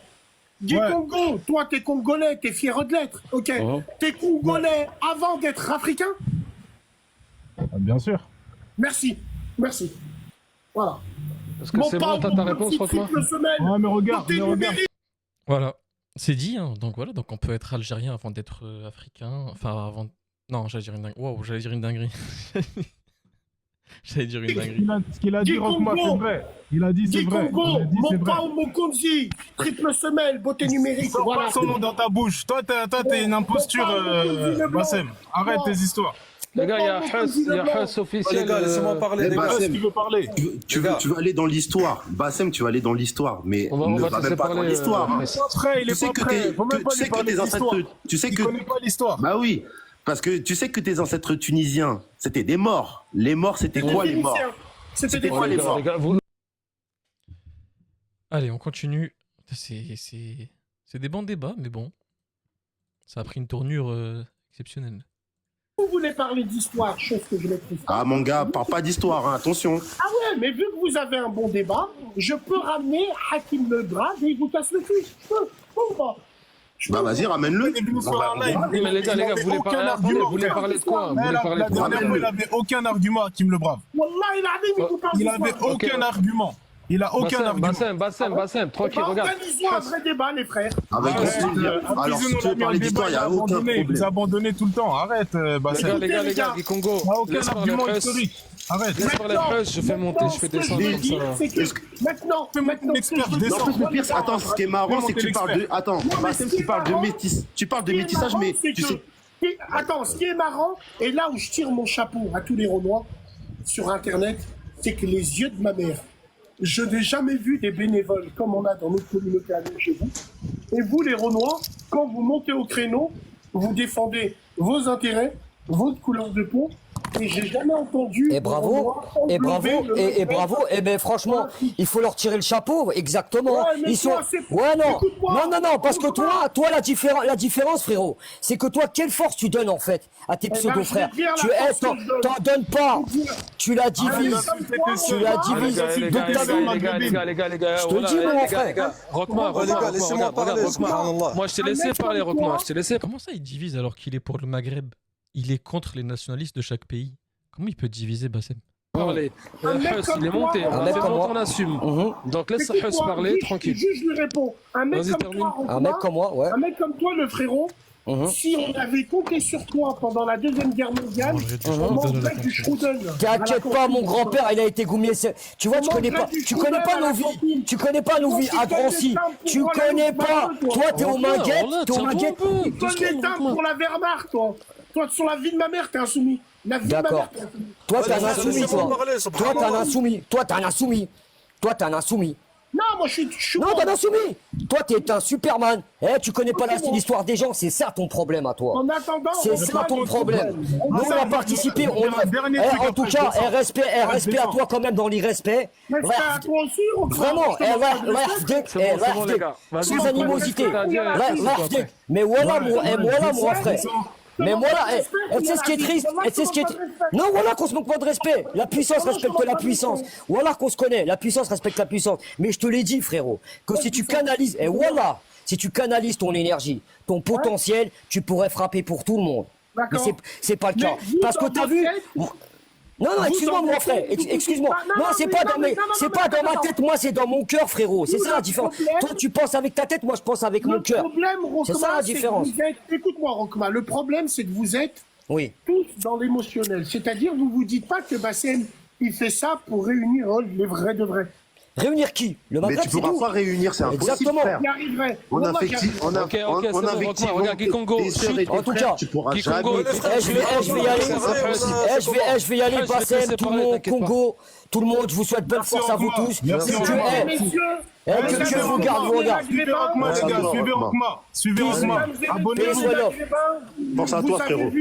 Dis Congo, toi t'es congolais, t'es fier de l'être, ok. T'es congolais avant d'être africain? Bien sûr. Merci. Voilà. Est-ce que c'est bon, t'as ta réponse, Rockma? Mais regarde. Voilà. C'est dit, hein. Donc on peut être algérien avant d'être africain. Enfin, avant. Non, j'allais dire une dinguerie. Wow, j'allais dire une dinguerie. Ce qu'il a dit, Rockma, c'est vrai. Il a dit c'est vrai. Mopao Mokonzi, triple semelle, beauté numérique. Voilà. Pas son nom dans ta bouche. Toi, t'es une imposture, Bassem. Arrête tes histoires. Les gars, il y a Huss officiel. Les gars, laissez-moi parler. Bassem, tu veux parler. Tu veux aller dans l'histoire. Bassem, tu vas aller dans l'histoire. Mais ne va même pas dans l'histoire. Il est pas prêt. Tu sais que connais pas l'histoire. Bah oui. Parce que tu sais que tes ancêtres tunisiens, c'était des morts. Les morts, c'était quoi les morts? C'était quoi les morts? Allez, on continue. C'est des bons débats, mais bon. Ça a pris une tournure exceptionnelle. Vous voulez parler d'histoire, chose que je maîtrise. Ah mon gars, parle pas d'histoire, hein, attention. Ah ouais, mais vu que vous avez un bon débat, je peux ramener Hakim Le Grave et il vous casse le cul. Bah vas-y, ramène-le. Mais les gars, vous voulez parler de quoi? La dernière fois, il avait aucun argument, Hakim Le Brave. Il avait aucun argument. Il a aucun argument. Bassem, tranquille, regarde. Organisons un vrai débat, les frères. Alors, si tu veux parler d'histoire, il n'y a aucun problème. Vous abandonnez tout le temps. Arrête, Bassem. Les gars, du Congo. Il n'y a aucun argument historique. Arrête. Laisse parler presse, je fais monter, je fais descendre comme ça. Maintenant, attends, ce qui est marrant, c'est que tu parles de. Attends, Bassem, tu parles de métissage, mais tu sais. Attends, ce qui est marrant, et là où je tire mon chapeau à tous les Renois sur Internet, c'est que les yeux de ma mère. Je n'ai jamais vu des bénévoles comme on a dans notre communauté à nous chez vous. Et vous, les Renois, quand vous montez au créneau, vous défendez vos intérêts, votre couleur de peau, Et j'ai jamais entendu. Et bravo, et bravo, et ben franchement, il faut leur tirer le chapeau, exactement. Ils sont. Ouais, non, parce que toi, la différence, frérot, c'est que toi, quelle force tu donnes en fait à tes pseudo-frères? T'en donnes pas, tu la divises, tu la divises. Les gars, je te le dis, mon frère. Rockma, regarde, moi je t'ai laissé parler, Rockma, je t'ai laissé. Comment ça, il divise alors qu'il est pour le Maghreb? Il est contre les nationalistes de chaque pays. Comment il peut diviser, Bassem? Parler. Huss, il est monté, on assume. Donc laisse Huss parler, tranquille. Juste lui réponds. Un mec comme toi, ouais. Un mec comme toi, le frérot, si on avait compté sur toi pendant la Deuxième Guerre mondiale, on mangerait du strudel. T'inquiète pas, mon grand-père, il a été goumier. Tu vois, tu connais pas nos vies. Tu connais pas nos vies à Drancy. Tu connais pas. Toi, t'es au Minguette. Tu donnes des timbres pour la Wehrmacht, toi. Toi, sur la vie de ma mère, t'es insoumis. La vie de ma mère, t'es insoumis. Toi, t'es un insoumis, toi. Toi, t'es un insoumis. Toi, t'es un insoumis. Toi, t'es un insoumis. Non, moi, je suis. Non, t'es un insoumis. Toi, t'es un Superman. Tu connais pas l'histoire des gens. C'est ça ton problème à toi. En attendant. C'est ça ton problème. Nous, on a participé. En tout cas, respect à toi quand même dans l'irrespect. Respect à toi aussi, vraiment. Sans animosité. Mais voilà, mon frère. Mais voilà, tu sais ce qui est triste, Non, voilà qu'on se manque pas de respect. La puissance respecte la puissance. Voilà qu'on se connaît. La puissance respecte la puissance. Mais je te l'ai dit, frérot, que si tu canalises, si tu canalises ton énergie, ton potentiel, tu pourrais frapper pour tout le monde. Mais c'est pas le cas. Parce que t'as vu. Non, excuse-moi, mon frère, excuse-moi. Non, c'est pas dans ma tête, moi, c'est dans mon cœur, frérot. C'est ça la différence. Toi, tu penses avec ta tête, moi, je pense avec mon cœur. C'est ça la différence. Écoute-moi, Rockma, le problème, c'est que vous êtes tous dans l'émotionnel. C'est-à-dire, vous vous dites pas que Bassem, il fait ça pour réunir les vrais de vrais. Réunir qui? Le Maghreb, mais tu pourras pas réunir, c'est impossible. Exactement. Frère. On a Congo. En tout cas, tu pourras jamais. Je vais y aller, Bassem, tout le monde, Congo, tout le monde, je vous souhaite bonne force à vous tous. Merci. Que Dieu vous garde, vous regarde. Suivez Rockma, les gars, suivez Rockma. Abonnez-vous. Pense à toi, frérot.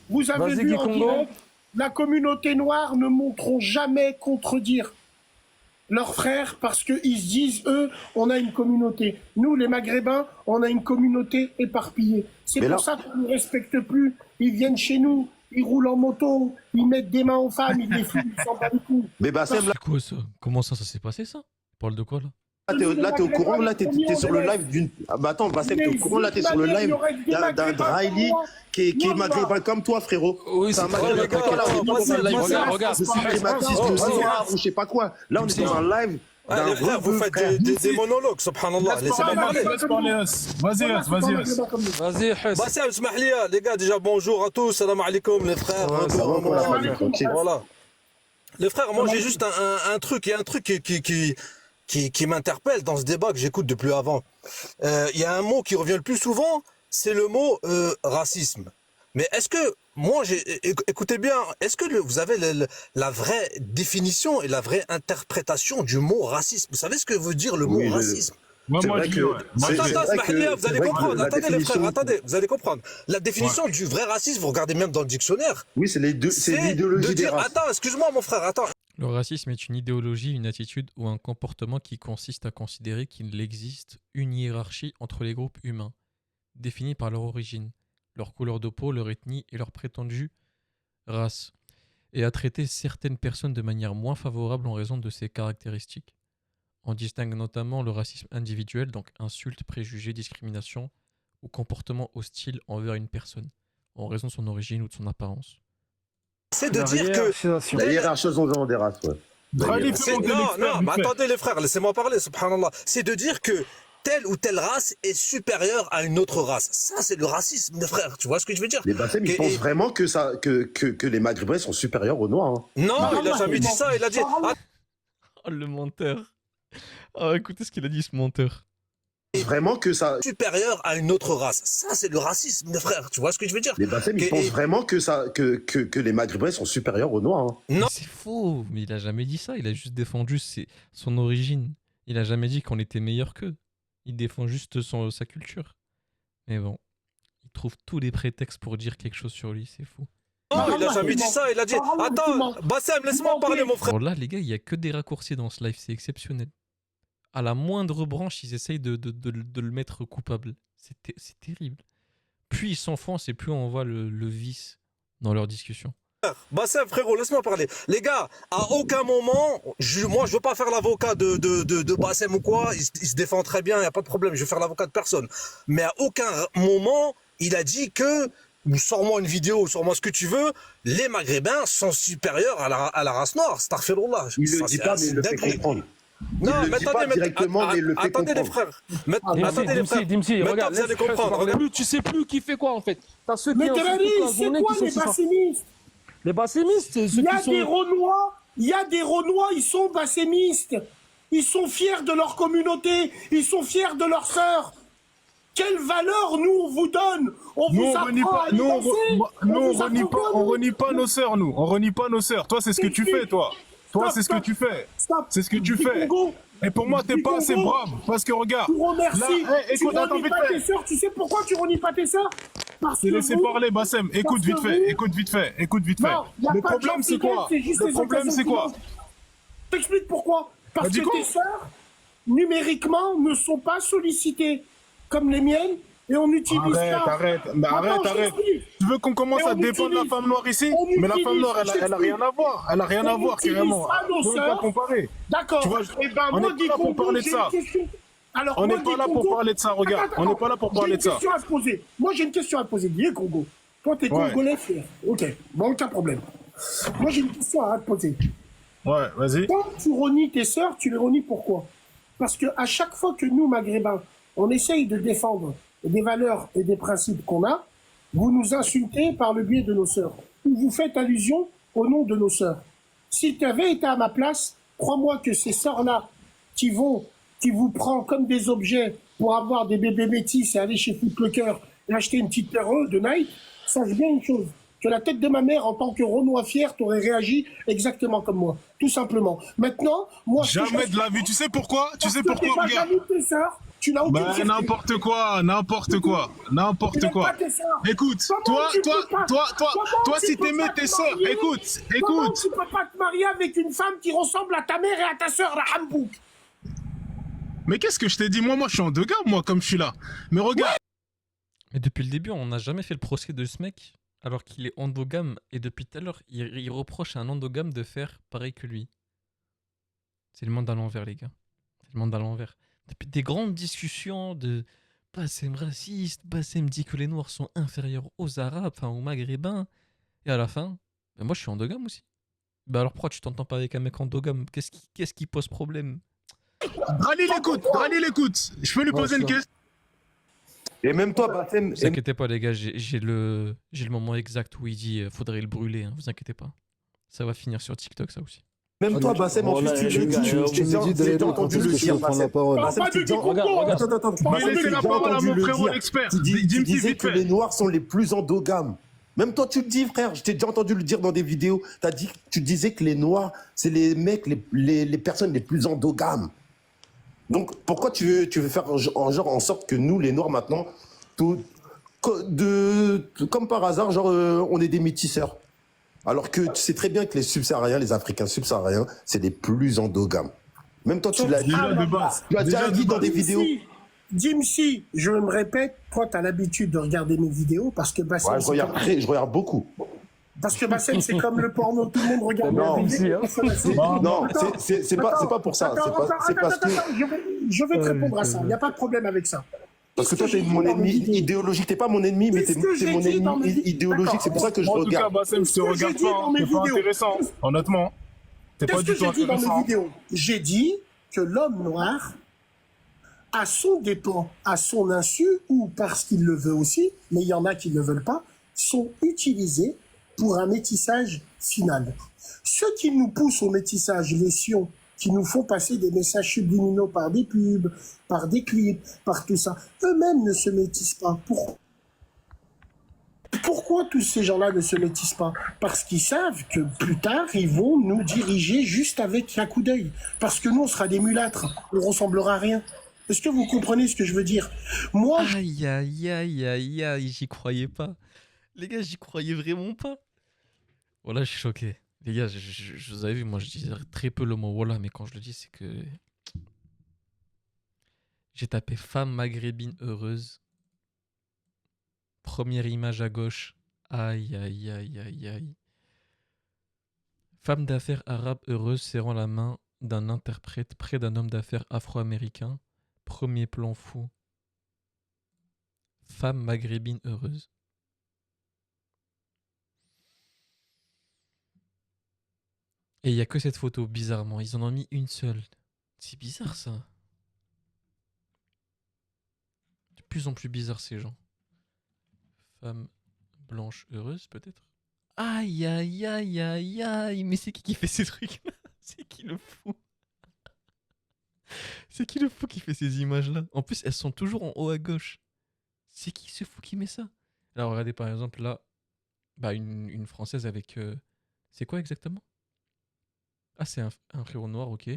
Vous avez vu en direct, la communauté noire ne montreront jamais contredire leurs frères parce qu'ils se disent, eux, on a une communauté. Nous, les Maghrébins, on a une communauté éparpillée. C'est pour ça qu'on ne respecte plus. Ils viennent chez nous, ils roulent en moto, ils mettent des mains aux femmes, ils les fument, ils s'en battent les couilles. Mais Bassem, là... C'est quoi ça? Comment ça s'est passé ça? Tu parles de quoi là? Là, t'es au courant, là, t'es sur le live d'une... Ah bah attends, Bassem, t'es au courant, là, t'es sur le live d'un Draili qui est maghrébin comme toi, frérot. Oui, c'est un maghrébin comme toi, là, regarde. Ou je sais pas quoi. Là, on est dans un live... les frères, vous faites des monologues, subhanallah. Laisse-moi parler. Vas-y, Huss. Bassem, smahlia, les gars, déjà bonjour à tous, salam alaikum, les frères. Voilà. Les frères, moi j'ai juste un truc, il y a un truc qui m'interpelle dans ce débat que j'écoute depuis avant. Il y a un mot qui revient le plus souvent, c'est le mot racisme. Mais est-ce que, écoutez bien, est-ce que vous avez la vraie définition et la vraie interprétation du mot racisme? Vous savez ce que veut dire le mot racisme? Moi, je dis Attends, vous allez comprendre. Attendez, les frères, attendez, vous allez comprendre. La définition du vrai racisme, vous regardez même dans le dictionnaire. Oui, c'est l'idéologie des races. Attends, excuse-moi, mon frère, attends. Le racisme est une idéologie, une attitude ou un comportement qui consiste à considérer qu'il existe une hiérarchie entre les groupes humains, définie par leur origine, leur couleur de peau, leur ethnie et leur prétendue race, et à traiter certaines personnes de manière moins favorable en raison de ces caractéristiques. On distingue notamment le racisme individuel, donc insultes, préjugés, discrimination ou comportement hostile envers une personne, en raison de son origine ou de son apparence. C'est de dire que... La hiérarchisation des races, ouais. Non, mais attendez les frères, laissez-moi parler, subhanallah. C'est de dire que telle ou telle race est supérieure à une autre race. Ça, c'est le racisme, mes frères. Tu vois ce que je veux dire? Les Bassem, ils pensent vraiment que les Maghrébins sont supérieurs aux Noirs. Hein. Non, il a jamais dit ça. Il a dit... Oh, le menteur. Oh, écoutez ce qu'il a dit, ce menteur. Vraiment que ça... Supérieur à une autre race. Ça, c'est le racisme, mes frères. Tu vois ce que je veux dire? Les Bassem, ils pensent vraiment que les Maghrébins sont supérieurs aux Noirs. Hein. Non. C'est faux, mais il a jamais dit ça. Il a juste défendu son origine. Il a jamais dit qu'on était meilleur qu'eux. Il défend juste sa culture. Mais bon, il trouve tous les prétextes pour dire quelque chose sur lui, c'est fou. Non, il a jamais dit ça, il a dit... Attends, Bassem, laisse-moi parler, mon frère. Alors là, les gars, il y a que des raccourcis dans ce live, c'est exceptionnel. À la moindre branche, ils essayent de le mettre coupable. C'est terrible. Plus ils s'enfoncent et plus on voit le vice dans leur discussion. Bassem, frérot, laisse-moi parler. Les gars, à aucun moment, moi je veux pas faire l'avocat de Bassem ou quoi, il se défend très bien, il n'y a pas de problème, je vais faire l'avocat de personne. Mais à aucun moment, il a dit que, sors-moi une vidéo, sors-moi ce que tu veux, les Maghrébins sont supérieurs à la race noire. Astaghfirullah. Il le dit pas, mais il le fait comprendre. Non, mais attendez, directement, mais il le fait attendez les comprendre. frères. Attendez les frères. Dimsi, Maintenant, regarde, vous allez comprendre. Tu sais plus qui fait quoi en fait. T'as ceux qui Mais ont Terrari, toute la c'est journée quoi qui les sont bassémistes? Les bassémistes, c'est ceux Il y qui a sont... des Renois, ils sont bassémistes. Ils sont fiers de leur communauté, ils sont fiers de leurs sœurs. Quelle valeur nous on vous donne? On vous apprend à y penser. On renie pas nos sœurs, nous. On renie pas nos sœurs. Toi, c'est ce que tu fais, toi. Toi, c'est ce que tu fais. C'est ce que tu fais. Et pour moi, t'es pas assez brave. Parce que regarde. Je vous remercie. Écoute, tu attends, renies vite pas fait. tes sœurs. Tu sais pourquoi tu renies pas tes sœurs? Parce Je t'ai que laissé vous- parler, Bassem. Écoute parce vite que fait. vous- Écoute vite fait. Écoute vite fait. Non, y a Le pas de problème, c'est quoi? c'est juste Le les problème, occasions c'est quoi? qui manquent. Je t'explique pourquoi. Parce dis que quoi? tes sœurs, numériquement, ne sont pas sollicitées comme les miennes et on utilise ça. Arrête. Tu veux qu'on commence à défendre la femme noire ici? Mais la femme noire, elle a rien à voir. Elle a rien à voir, carrément. On ne peut pas comparer. D'accord. Tu vois, Eh ben, on moi, n'est pas là pour parler de ça. Alors, On moi, n'est pas dis là pour Congo- parler de ça, regarde. Attends, On n'est pas là pour parler de ça. J'ai une question à te poser. Moi, j'ai une question à te poser. Dis, Congo. Toi, t'es Ouais. congolais, frère. Ok, bon, aucun problème. Moi, j'ai une question à te poser. Ouais, vas-y. Quand tu renies tes sœurs, tu les renies pourquoi? Parce qu'à chaque fois que nous, Maghrébins, on essaye de défendre des valeurs et des principes qu'on a, vous nous insultez par le biais de nos sœurs. Ou vous faites allusion au nom de nos sœurs. Si tu avais été à ma place, crois-moi que ces sœurs-là qui vous prennent comme des objets pour avoir des bébés métis et aller chez Foot Locker et acheter une petite paire de Nike, sache bien une chose, que la tête de ma mère, en tant que Renoir fier, t'aurais réagi exactement comme moi. Tout simplement. Maintenant, moi... Jamais de la vie. Tu sais pourquoi? Tu sais Parce que pourquoi? t'es pas Regarde. jaloux de tes sœurs, tu n'as aucune Bah, fierté. n'importe quoi. Tu n'aimes pas tes sœurs. Écoute, Comment tu peux pas- toi, comment si tu peux t'aimais pas tes te sœurs, marier? Comment écoute. tu peux pas te marier avec une femme qui ressemble à ta mère et à ta sœur, la Hambouk? Mais qu'est-ce que je t'ai dit? Moi, je suis en deux gammes, moi, comme je suis là. Mais regarde. Mais depuis le début, on n'a jamais fait le procès de ce mec, alors qu'il est endogame, et depuis tout à l'heure, il reproche à un endogame de faire pareil que lui. C'est le monde à l'envers, les gars. C'est le monde à l'envers. Depuis des grandes discussions de Bassem raciste, Bassem dit que les Noirs sont inférieurs aux Arabes, enfin aux Maghrébins, et à la fin, ben moi je suis endogame aussi. Bah alors pourquoi tu t'entends pas avec un mec endogame? Qu'est-ce qui pose problème? Drali l'écoute. Je peux lui poser une question? Et même toi, Bassem. Ne vous inquiétez pas, les gars, j'ai le moment exact où il dit faudrait le brûler, hein, vous inquiétez pas. Ça va finir sur TikTok, ça aussi. Même toi, Bassem, en plus, tu me dis, j'ai déjà entendu le dire, Bassem. Bassem, tu dis, attends, Mais laissez la parole à mon frérot l'expert. Tu disais que les Noirs sont les plus endogames. Même toi, tu le dis, frère. Je t'ai déjà entendu le dire dans des vidéos. Tu disais que les Noirs, c'est les mecs, les personnes les plus endogames. Donc, pourquoi tu veux faire en sorte que nous, les Noirs, maintenant, comme par hasard, on est des métisseurs. Alors que tu sais très bien que les subsahariens, les Africains subsahariens, c'est les plus endogames. Même toi, tu l'as dit. Tu as déjà dit dans des vidéos. Dimsi, je me répète, toi, tu as l'habitude de regarder mes vidéos parce que Bassem... Ouais, je regarde beaucoup. Parce que Bassem, c'est comme le porno, tout le monde regarde. Non, c'est pas pour ça. C'est parce que... Je vais te répondre à ça, il n'y a pas de problème avec ça. Parce que toi, t'es mon ennemi idéologique. T'es pas mon ennemi, mais t'es mon ennemi idéologique. C'est pour ça que je regarde. En tout cas, Bassem, je te regarde pas. C'est pas intéressant, honnêtement. C'est pas du tout Qu'est-ce que j'ai dit dans mes intéressant. vidéos? J'ai dit que l'homme noir, à son dépens, à son insu, ou parce qu'il le veut aussi, mais il y en a qui ne le veulent pas, sont utilisés pour un métissage final. Ceux qui nous poussent au métissage, les sions, qui nous font passer des messages subliminaux par des pubs, par des clips, par tout ça, eux-mêmes ne se métissent pas. Pourquoi tous ces gens-là ne se métissent pas? Parce qu'ils savent que plus tard, ils vont nous diriger juste avec un coup d'œil. Parce que nous, on sera des mulâtres, on ne ressemblera à rien. Est-ce que vous comprenez ce que je veux dire? Moi, Aïe, j'y croyais pas. Les gars, j'y croyais vraiment pas. Voilà, je suis choqué. Les gars, vous avez vu, moi je dis très peu le mot voilà, mais quand je le dis, c'est que j'ai tapé femme maghrébine heureuse. Première image à gauche. Aïe, aïe, aïe, aïe, aïe. Femme d'affaires arabe heureuse serrant la main d'un interprète près d'un homme d'affaires afro-américain. Premier plan fou. Femme maghrébine heureuse. Et il n'y a que cette photo, bizarrement. Ils en ont mis une seule. C'est bizarre, ça. De plus en plus bizarre, ces gens. Femme blanche heureuse, peut-être. Aïe, aïe, aïe, aïe, aïe. Mais c'est qui fait ces trucs-là? C'est qui le fou? C'est qui le fou qui fait ces images-là? En plus, elles sont toujours en haut à gauche. C'est qui ce fou qui met ça? Alors, regardez, par exemple, là. Bah, une Française avec... C'est quoi exactement? Ah, c'est un frérot noir, ok.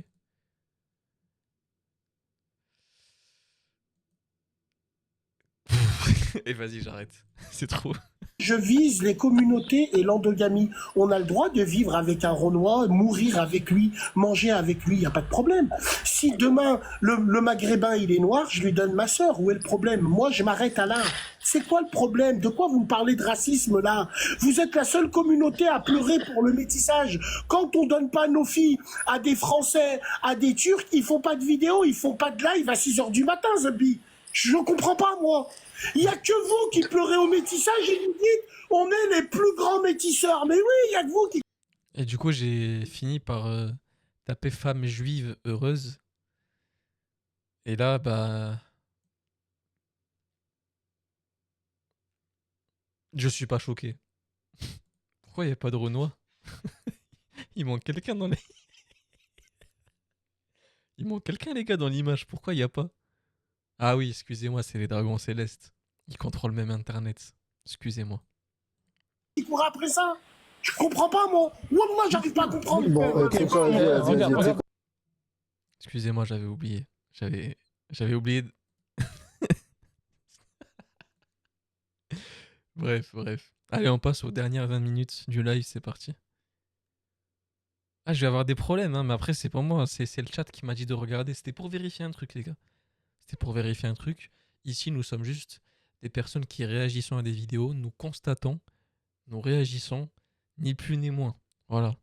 Et vas-y, j'arrête. C'est trop. Je vise les communautés et l'endogamie. On a le droit de vivre avec un Renoir, mourir avec lui, manger avec lui, il n'y a pas de problème. Si demain, le Maghrébin, il est noir, je lui donne ma sœur. Où est le problème? Moi, je m'arrête à là. C'est quoi le problème? De quoi vous me parlez de racisme, là? Vous êtes la seule communauté à pleurer pour le métissage. Quand on donne pas nos filles à des Français, à des Turcs, ils font pas de vidéos, ils font pas de live à 6 h du matin, Zabi. Je ne comprends pas, moi. Il n'y a que vous qui pleurez au métissage et vous dites on est les plus grands métisseurs. Mais oui, il n'y a que vous qui... Et du coup, j'ai fini par taper femme juive heureuse. Et là, bah... Je suis pas choqué. Pourquoi il n'y a pas de Renoir? Il manque quelqu'un dans les... Il manque quelqu'un, les gars, dans l'image. Pourquoi il n'y a pas? Ah oui, excusez-moi, c'est les dragons célestes. Ils contrôlent même Internet. Excusez-moi. Qui court après ça? Je comprends pas, moi. Moi, j'arrive pas à comprendre. Bon, Excusez-moi, j'avais oublié. J'avais oublié. Bref. Allez, on passe aux dernières 20 minutes du live, c'est parti. Ah, je vais avoir des problèmes, hein, mais après, c'est pas moi, c'est le chat qui m'a dit de regarder. C'était pour vérifier un truc, les gars. C'était pour vérifier un truc. Ici, nous sommes juste des personnes qui réagissons à des vidéos, nous constatons, nous réagissons, ni plus ni moins. Voilà.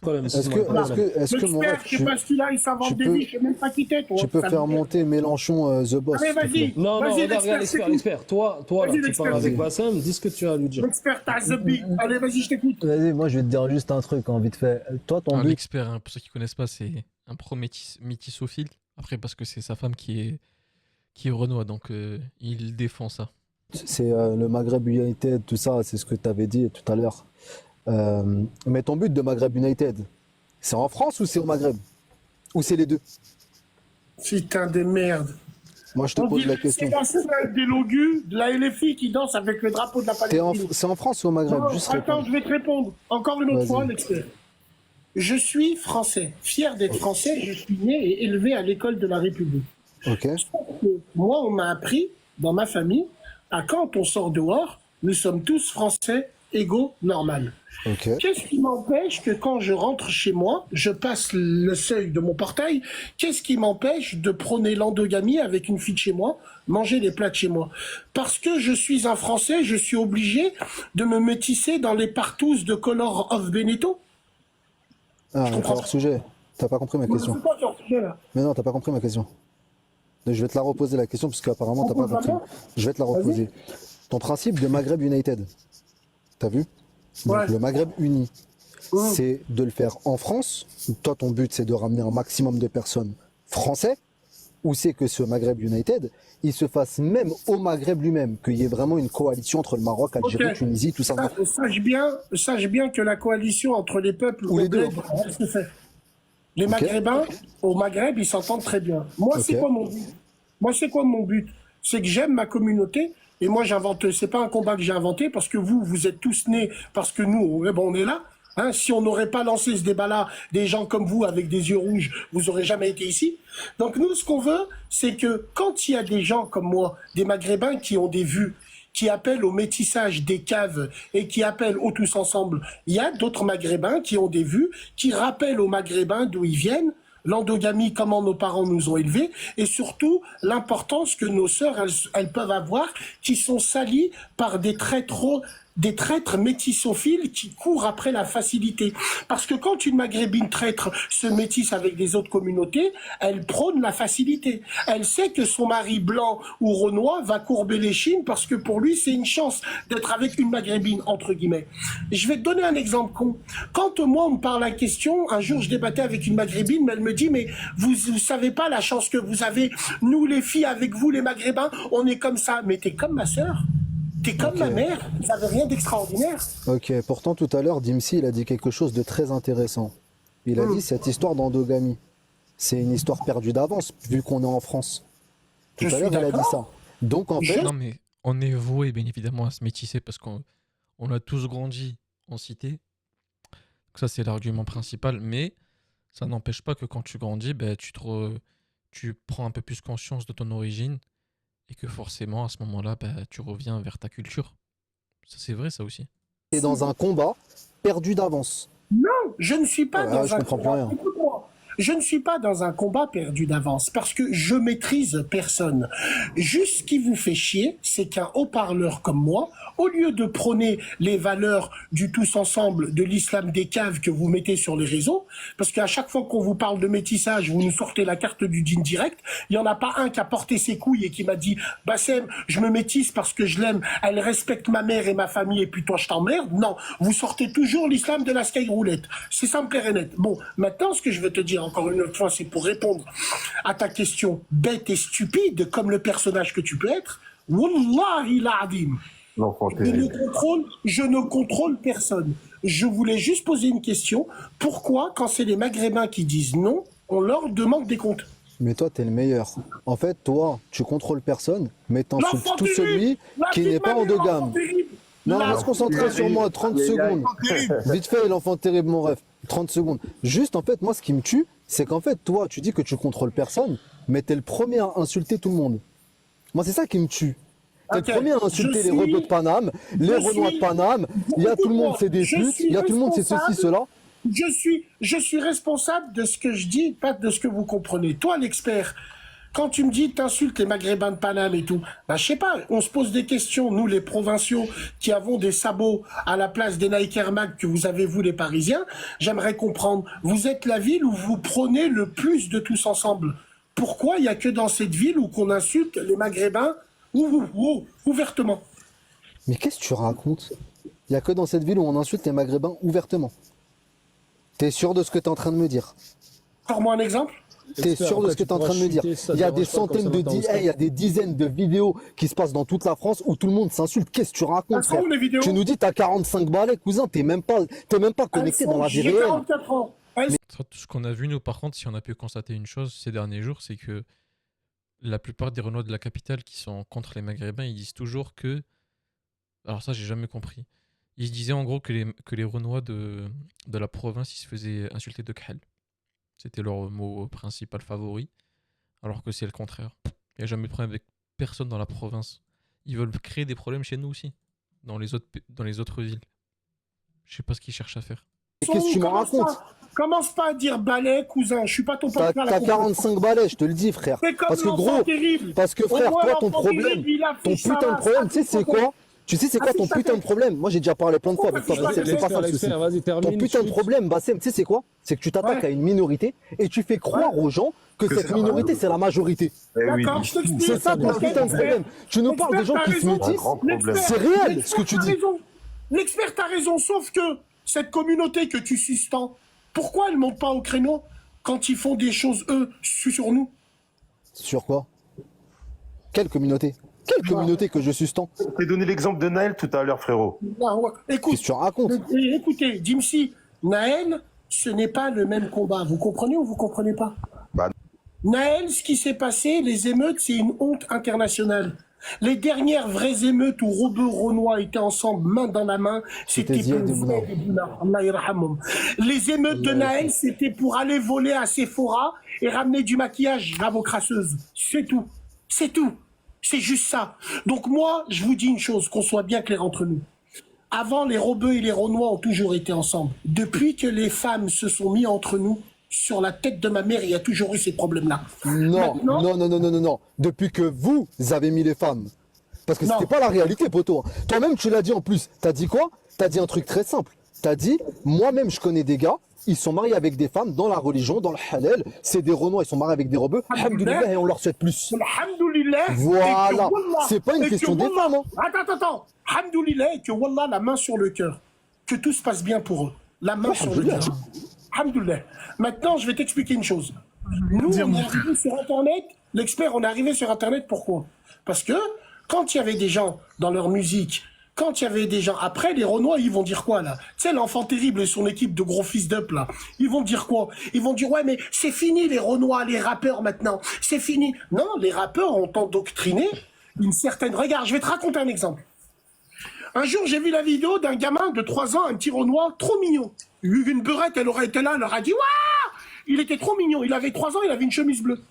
Est-ce que mon ref, je sais pas celui-là, il s'invente des vies, je sais même pas qui t'es, toi. tu peux faire monter Mélenchon The Boss? Allez, vas-y. Non, Vas-y, regarde l'expert. Toi, là, tu parles avec Bassem, dis ce que tu as à lui dire. L'expert, t'as Zabi. Allez, vas-y, je t'écoute. Vas-y, moi je vais te dire juste un truc, hein, vite fait. Toi, ton but... L'expert, hein, pour ceux qui connaissent pas, c'est un pro-métissophile. Après, parce que c'est sa femme qui est Renoir, donc il défend ça. C'est le Maghreb United, tout ça, c'est ce que tu avais dit tout à l'heure. Mais ton but de Maghreb United, c'est en France ou c'est au Maghreb? Ou c'est les deux? Putain de merde. Moi, je te pose la question. C'est avec des logus, de la LFI qui danse avec le drapeau de la Palestine. C'est en France ou au Maghreb? Non, juste attends, répondre. je vais te répondre. Encore une autre fois, l'expert. Je suis français. Fier d'être français, je suis né et élevé à l'école de la République. Ok. Moi, on m'a appris, dans ma famille, à quand on sort dehors, nous sommes tous français, égaux, normal. Okay. Qu'est-ce qui m'empêche que quand je rentre chez moi, je passe le seuil de mon portail, qu'est-ce qui m'empêche de prôner l'endogamie avec une fille de chez moi, manger les plats de chez moi? Parce que je suis un Français, je suis obligé de me métisser dans les partouzes de Color of Benetton. Ah, on est hors sujet. T'as pas compris ma question. Mais non, t'as pas compris ma question. Je vais te la reposer la question parce qu'apparemment t'as pas compris. Je vais te la reposer. Ton principe de Maghreb United, t'as vu? Donc, le Maghreb uni, c'est de le faire en France. Toi, ton but, c'est de ramener un maximum de personnes français. Ou c'est que ce Maghreb United, il se fasse même au Maghreb lui-même, qu'il y ait vraiment une coalition entre le Maroc, Algérie, Tunisie, tout ça. Sache bien que la coalition entre les peuples ou les deux se fait. Les Maghrébins, au Maghreb, ils s'entendent très bien. Moi, c'est quoi mon but? Moi, c'est quoi mon but? C'est que j'aime ma communauté. Et moi, j'invente, c'est pas un combat que j'ai inventé parce que vous êtes tous nés, parce que nous, on est là. Hein, si on n'aurait pas lancé ce débat-là, des gens comme vous avec des yeux rouges, vous aurez jamais été ici. Donc nous, ce qu'on veut, c'est que quand il y a des gens comme moi, des Maghrébins qui ont des vues, qui appelle au métissage des caves et qui appelle au tous ensemble, il y a d'autres maghrébins qui ont des vues, qui rappellent aux maghrébins d'où ils viennent, l'endogamie, comment nos parents nous ont élevés, et surtout l'importance que nos sœurs, elles peuvent avoir, qui sont salies par des traîtres métissophiles qui courent après la facilité. Parce que quand une maghrébine traître se métisse avec des autres communautés, elle prône la facilité. Elle sait que son mari blanc ou renois va courber l'échine parce que pour lui, c'est une chance d'être avec une maghrébine, entre guillemets. Je vais te donner un exemple con. Quand moi, on me parle la question, un jour, je débattais avec une maghrébine, mais elle me dit, mais vous savez pas la chance que vous avez. Nous, les filles, avec vous, les maghrébins, on est comme ça. Mais t'es comme ma sœur. T'es comme ma mère, ça n'avait rien d'extraordinaire. Ok, pourtant tout à l'heure, Dimsi, il a dit quelque chose de très intéressant. Il a dit cette histoire d'endogamie. C'est une histoire perdue d'avance, vu qu'on est en France. Tout à l'heure, il a dit ça. Donc en fait... Non mais on est voué bien évidemment à se métisser parce qu'on a tous grandi en cité. Donc ça c'est l'argument principal, mais ça n'empêche pas que quand tu grandis, ben, tu prends un peu plus conscience de ton origine. Et que forcément, à ce moment-là, bah, tu reviens vers ta culture. Ça, c'est vrai, ça aussi. Et dans un combat perdu d'avance. Non, je ne suis pas dans je un comprends combat. plus rien. Écoute-moi. Je ne suis pas dans un combat perdu d'avance parce que je maîtrise personne. Juste ce qui vous fait chier, c'est qu'un haut-parleur comme moi, au lieu de prôner les valeurs du tous ensemble, de l'islam des caves que vous mettez sur les réseaux, parce qu'à chaque fois qu'on vous parle de métissage, vous nous sortez la carte du dîn direct, il n'y en a pas un qui a porté ses couilles et qui m'a dit « Bassem, je me métisse parce que je l'aime, elle respecte ma mère et ma famille et puis toi je t'emmerde ». Non, vous sortez toujours l'islam de la skyroulette. C'est simple, clair et net. Bon, maintenant ce que je veux te dire encore une autre fois, c'est pour répondre à ta question bête et stupide, comme le personnage que tu peux être. Wallahi l'azim. Je ne contrôle personne. Je voulais juste poser une question. Pourquoi, quand c'est les Maghrébins qui disent non, on leur demande des comptes? Mais toi, t'es le meilleur. En fait, toi, tu contrôles personne, mais t'insultes tout celui qui n'est pas endogame. Non, on va se concentrer sur moi, 30 secondes. Vite fait, l'enfant terrible, mon rêve. 30 secondes. Juste, en fait, moi, ce qui me tue, c'est qu'en fait, toi, tu dis que tu contrôles personne, mais t'es le premier à insulter tout le monde. Moi, c'est ça qui me tue. T'es le premier à insulter les rebeux de Paname, les Renois de Paname, il y a tout le monde, c'est des putes, il y a tout le monde, c'est ceci, cela. Je suis responsable de ce que je dis, pas de ce que vous comprenez. Toi, l'expert, quand tu me dis t'insultes les Maghrébins de Paname et tout, bah je sais pas, on se pose des questions, nous les provinciaux qui avons des sabots à la place des Nike Air Mag que vous avez vous les Parisiens, j'aimerais comprendre, vous êtes la ville où vous prônez le plus de tous ensemble. Pourquoi il n'y a que dans cette ville où qu'on insulte les Maghrébins ouvertement? Mais qu'est-ce que tu racontes? Il n'y a que dans cette ville où on insulte les Maghrébins ouvertement. T'es sûr de ce que tu es en train de me dire? Sors-moi un exemple. T'es sûr de ce que tu es en train de me dire? Il y a des centaines il y a des dizaines de vidéos qui se passent dans toute la France où tout le monde s'insulte. Qu'est-ce que tu racontes, frère? Tu nous dis t'as 45 balais, cousin, t'es même pas connecté dans la vie réelle. Tout ce qu'on a vu, nous, par contre, si on a pu constater une chose ces derniers jours, c'est que la plupart des Renois de la capitale qui sont contre les Maghrébins, ils disent toujours que... Alors ça, j'ai jamais compris. Ils disaient en gros que les Renois de la province, ils se faisaient insulter de Khal. C'était leur mot principal favori. Alors que c'est le contraire. Il n'y a jamais de problème avec personne dans la province. Ils veulent créer des problèmes chez nous aussi. Dans les autres villes. Je sais pas ce qu'ils cherchent à faire. Qu'est-ce que tu me racontes? Commence pas à dire balai, cousin. Je suis pas ton partenaire. T'as 45 balais, je te le dis, frère. Parce que gros, parce que frère, toi, ton problème, ton putain de problème, tu sais c'est quoi? Tu sais c'est quoi ton putain de problème? Moi j'ai déjà parlé plein de fois avec toi, c'est pas ça le souci. Ton putain de problème, Bassem, tu sais c'est quoi? C'est que tu t'attaques à une minorité et tu fais croire aux gens que cette minorité c'est la majorité. C'est ça ton putain de problème. Tu nous parles des gens qui se métissent, c'est réel ce que tu dis. L'expert a raison, sauf que cette communauté que tu suspends, pourquoi elle ne monte pas au créneau quand ils font des choses, eux, sur nous? Sur quoi? Quelle communauté? Quelle communauté que je suspends? Je t'ai donné l'exemple de Naël tout à l'heure, frérot. Écoute, qu'est-ce que tu racontes? Écoutez, Dimsi, Naël, ce n'est pas le même combat. Vous comprenez ou vous comprenez pas? Naël, ce qui s'est passé, les émeutes, c'est une honte internationale. Les dernières vraies émeutes où rebeux Renois étaient ensemble, main dans la main, c'était pour les émeutes de Naël, c'était pour aller voler à Sephora et ramener du maquillage à vos crasseuses. C'est tout. C'est tout. C'est juste ça. Donc moi, je vous dis une chose, qu'on soit bien clair entre nous. Avant, les Rebeux et les Renois ont toujours été ensemble. Depuis que les femmes se sont mis entre nous, sur la tête de ma mère, il y a toujours eu ces problèmes-là. Non, non. Depuis que vous avez mis les femmes. Parce que c'était pas la réalité, poteau. Toi-même, tu l'as dit en plus. T'as dit quoi? T'as dit un truc très simple. T'as dit, moi-même, je connais des gars, ils sont mariés avec des femmes dans la religion, dans le halal. C'est des Renois, ils sont mariés avec des Rebeux. Alhamdoulilah, et on leur souhaite plus. Alhamdoulilah. Voilà. C'est pas une question des femmes. Attends. Alhamdoulilah, et que Wallah, la main sur le cœur. Que tout se passe bien pour eux. La main sur le cœur. Alhamdoulilah. Maintenant, je vais t'expliquer une chose. Nous, on est arrivé sur Internet, l'expert, on est arrivé sur Internet, pourquoi? Parce que quand il y avait des gens dans leur musique, quand il y avait des gens... Après, les Renois, ils vont dire quoi, là? Tu sais, l'enfant terrible et son équipe de gros fils d'up, là. Ils vont dire quoi? Ils vont dire, ouais, mais c'est fini, les Renois, les rappeurs, maintenant. C'est fini. Non, les rappeurs ont endoctriné une certaine... Regarde, je vais te raconter un exemple. Un jour, j'ai vu la vidéo d'un gamin de 3 ans, un petit Renois, trop mignon. Une beurette, elle aurait été là, elle leur a dit « Waouh !» Il était trop mignon, il avait 3 ans, il avait une chemise bleue.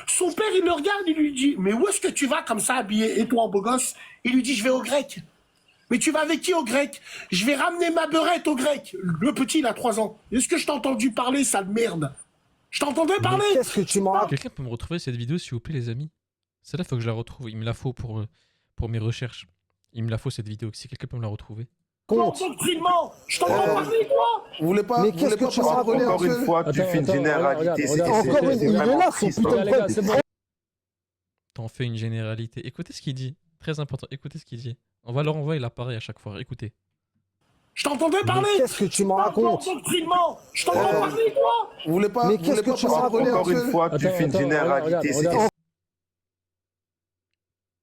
Son père, il le regarde, il lui dit « Mais où est-ce que tu vas comme ça habillé, et toi en beau gosse ?» Il lui dit « Je vais au grec. » « Mais tu vas avec qui au grec ?»« Je vais ramener ma beurette au grec. » Le petit, il a 3 ans. Est-ce que je t'ai entendu parler, sale merde? Je t'entendais parler? Qu'est-ce que tu m'as... Quelqu'un peut me retrouver cette vidéo, s'il vous plaît, les amis? Celle-là, il faut que je la retrouve. Il me la faut pour mes recherches. Il me la faut, cette vidéo. Si quelqu'un peut me la retrouver. Endoctrinement. Je t'entends parler, toi. Vous voulez pas... Mais qu'est-ce que tu m'as raconté? Encore une fois, tu fais une généralité. Encore une... Il est là, son putain de frère. T'en fais une généralité. Écoutez ce qu'il dit. Très important. Écoutez ce qu'il dit. On va leur envoyer l'appareil à chaque fois. Écoutez. Je t'entendais parler. Qu'est-ce que tu m'en racontes? Endoctrinement. Je t'entends parler, toi. Vous voulez pas... Mais qu'est-ce que tu m'as raconté? Encore une fois, tu fais une généralité.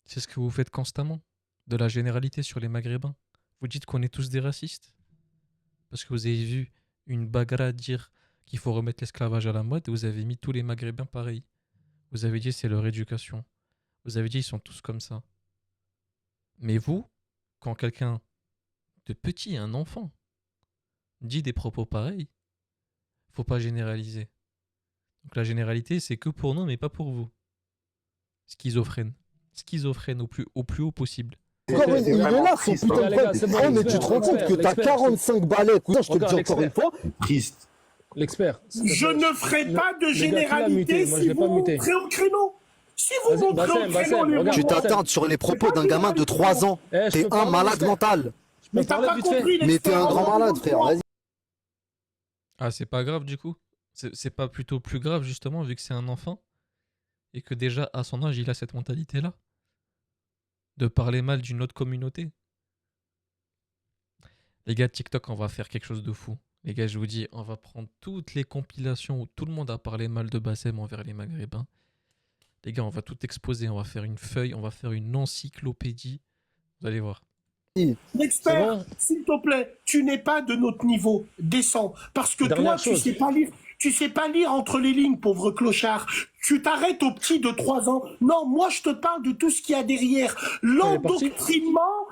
C'est ce que vous faites constamment. De la généralité sur les Maghrébins. Vous dites qu'on est tous des racistes. Parce que vous avez vu une bagarre dire qu'il faut remettre l'esclavage à la mode et vous avez mis tous les Maghrébins pareils. Vous avez dit c'est leur éducation. Vous avez dit ils sont tous comme ça. Mais vous, quand quelqu'un de petit, un enfant, dit des propos pareils, faut pas généraliser. Donc la généralité, c'est que pour nous, mais pas pour vous. Schizophrène. Schizophrène au plus haut possible. Il est là, son putain de frère. Oh, mais tu te rends compte que t'as 45 balais, cousin, je te le dis encore une fois. Triste. L'expert. Je ne ferai pas de généralité si vous montrez au créneau. Si vous montrez au créneau... Tu t'attardes sur les propos d'un gamin de 3 ans. T'es un malade mental. Mais t'as pas compris. Mais t'es un grand malade, frère. Vas-y. Ah, c'est pas grave du coup? C'est pas plutôt plus grave justement vu que c'est un enfant? Et que déjà à son âge il a cette mentalité-là? De parler mal d'une autre communauté? Les gars, TikTok, on va faire quelque chose de fou. Les gars, je vous dis, on va prendre toutes les compilations où tout le monde a parlé mal de Bassem envers les Maghrébins. Les gars, on va tout exposer, on va faire une feuille, on va faire une encyclopédie. Vous allez voir. L'expert, s'il te plaît, tu n'es pas de notre niveau. Descends. Parce que toi, tu sais pas lire. Tu sais pas lire entre les lignes, pauvre clochard. Tu t'arrêtes au petit de 3 ans. Non, moi, je te parle de tout ce qu'il y a derrière. L'endoctrinement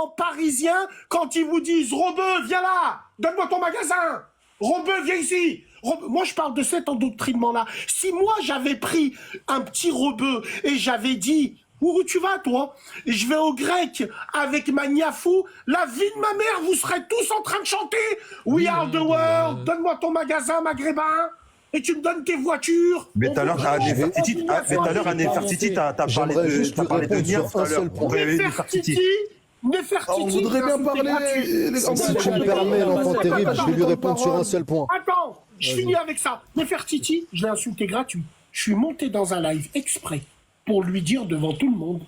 parisien, quand ils vous disent « Rebeu, viens là, donne-moi ton magasin. Rebeu, viens ici. » Moi, je parle de cet endoctrinement-là. Si moi, j'avais pris un petit Rebeu et j'avais dit... Où tu vas, toi? Je vais au grec avec ma niafou. La vie de ma mère, vous serez tous en train de chanter. We are the world. Donne-moi ton magasin maghrébin. Et tu me donnes tes voitures. Mais tout à l'heure, à Nefertiti, t'as parlé de Niaf tout à l'heure. Nefertiti. On voudrait bien parler. Si tu me permets, l'enfant terrible, je vais lui répondre sur un seul point. Attends, je finis avec ça. Nefertiti, je l'ai insulté gratuit. Je suis monté dans un live exprès pour lui dire devant tout le monde,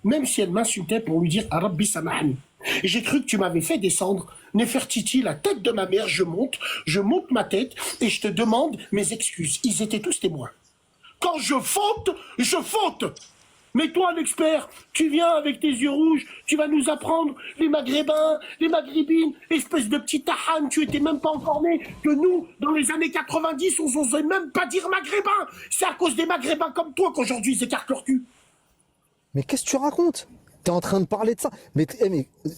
même si elle m'insultait, pour lui dire « Rabbi samahni ». Et j'ai cru que tu m'avais fait descendre. Nefertiti, la tête de ma mère, je monte ma tête et je te demande mes excuses. Ils étaient tous témoins. Quand je faute, je faute. Mais toi, l'expert, tu viens avec tes yeux rouges, tu vas nous apprendre les Maghrébins, les Maghrébines, espèce de petit tahan, tu étais même pas encore né. Que nous, dans les années 90, on n'osait même pas dire Maghrébins. C'est à cause des Maghrébins comme toi qu'aujourd'hui ils écartent leur cul. Mais qu'est-ce que tu racontes? T'es en train de parler de ça. Mais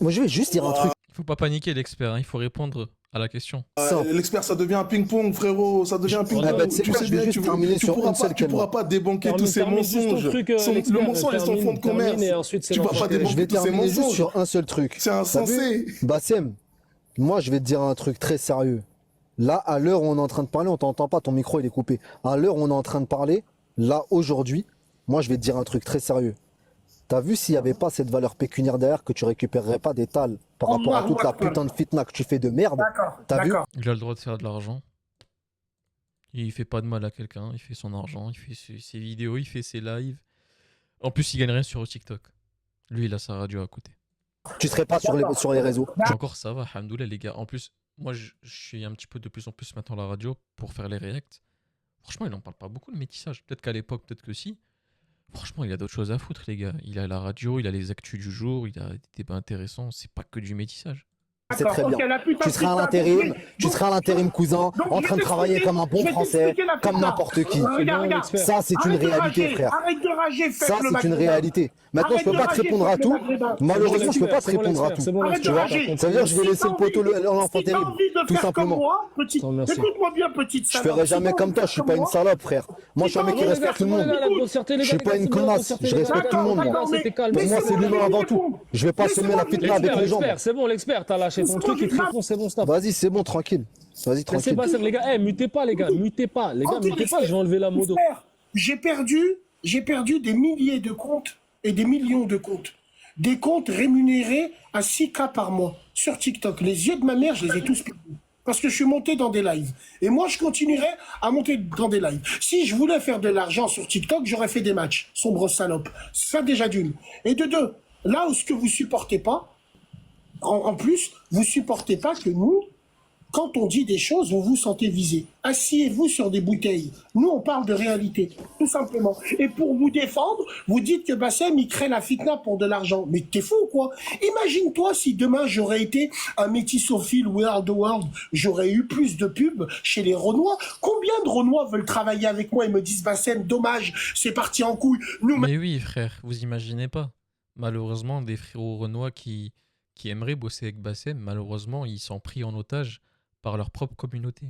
moi, je vais juste dire un truc. Il faut pas paniquer, l'expert, hein. Il faut répondre à la question. L'expert, ça devient un ping-pong, frérot. Ça devient un ping-pong. Tu sais bien, tu pourras pas débunker tous ces mensonges. Le mensonge est son fond de commerce. Tu vas pas débunker tous ces terminer juste mensonges. sur un seul truc. C'est insensé. Bassem, moi je vais te dire un truc très sérieux. Là, à l'heure où on est en train de parler, on t'entend pas, ton micro il est coupé. À l'heure où on est en train de parler, là aujourd'hui, moi je vais te dire un truc très sérieux. T'as vu s'il n'y avait pas cette valeur pécuniaire derrière que tu récupérerais pas des tales par rapport à toute la putain de fitna que tu fais de merde. T'as vu? Il a le droit de faire de l'argent. Il fait pas de mal à quelqu'un, il fait son argent, il fait ses vidéos, il fait ses lives. En plus, il gagne rien sur TikTok. Lui, il a sa radio à côté. Tu serais pas sur les réseaux. Encore ça va, alhamdoulilah les gars. En plus, moi je suis un petit peu de plus en plus maintenant à la radio pour faire les reacts. Franchement, il en parle pas beaucoup le métissage. Peut-être qu'à l'époque, peut-être que si. Franchement, il a d'autres choses à foutre, les gars. Il a la radio, il a les actus du jour, il a des débats intéressants. C'est pas que du métissage. C'est très bien. Tu seras à l'intérim, cousin, en train de travailler comme un bon français, comme n'importe qui. Ça, c'est une réalité, frère. Arrête de rager, ça, c'est une réalité. Maintenant, je peux pas te répondre à tout. Malheureusement, je peux pas te répondre à tout. Tu vois, ça veut dire que je vais laisser le poteau l'enfant terrible, tout simplement. Écoute-moi bien, petite salope. Je ferai jamais comme toi, je suis pas une salope, frère. Moi, je suis un mec qui respecte tout le monde. Je suis pas une connasse, je respecte tout le monde. Pour moi, c'est l'humain avant tout. Je vais pas semer la fitna avec les gens. C'est bon, l'expert, t'as lâché ton truc, il te répond, c'est bon, stop. Vas-y, c'est bon, tranquille. Vas-y, tranquille. C'est pas les gars, mutez pas, les gars, mutez pas. Les gars, mutez pas, je vais enlever la modo. J'ai perdu des milliers de comptes et des millions de comptes. Des comptes rémunérés à 6K par mois sur TikTok. Les yeux de ma mère, je les ai tous perdus. Parce que je suis monté dans des lives. Et moi, je continuerai à monter dans des lives. Si je voulais faire de l'argent sur TikTok, j'aurais fait des matchs. Sombre salope. Ça, déjà d'une. Et de deux, là où ce que vous supportez pas, en plus, vous supportez pas que nous, quand on dit des choses, vous vous sentez visé. Asseyez-vous sur des bouteilles. Nous, on parle de réalité, tout simplement. Et pour vous défendre, vous dites que Bassem, il crée la fitna pour de l'argent. Mais t'es fou, quoi. Imagine-toi si demain, j'aurais été un métissophile World the World, j'aurais eu plus de pubs chez les Renois. Combien de Renois veulent travailler avec moi et me disent, Bassem, dommage, c'est parti en couille. Mais oui, frère, vous imaginez pas. Malheureusement, des frérots Renois qui aimeraient bosser avec Bassem, malheureusement, ils sont pris en otage par leur propre communauté.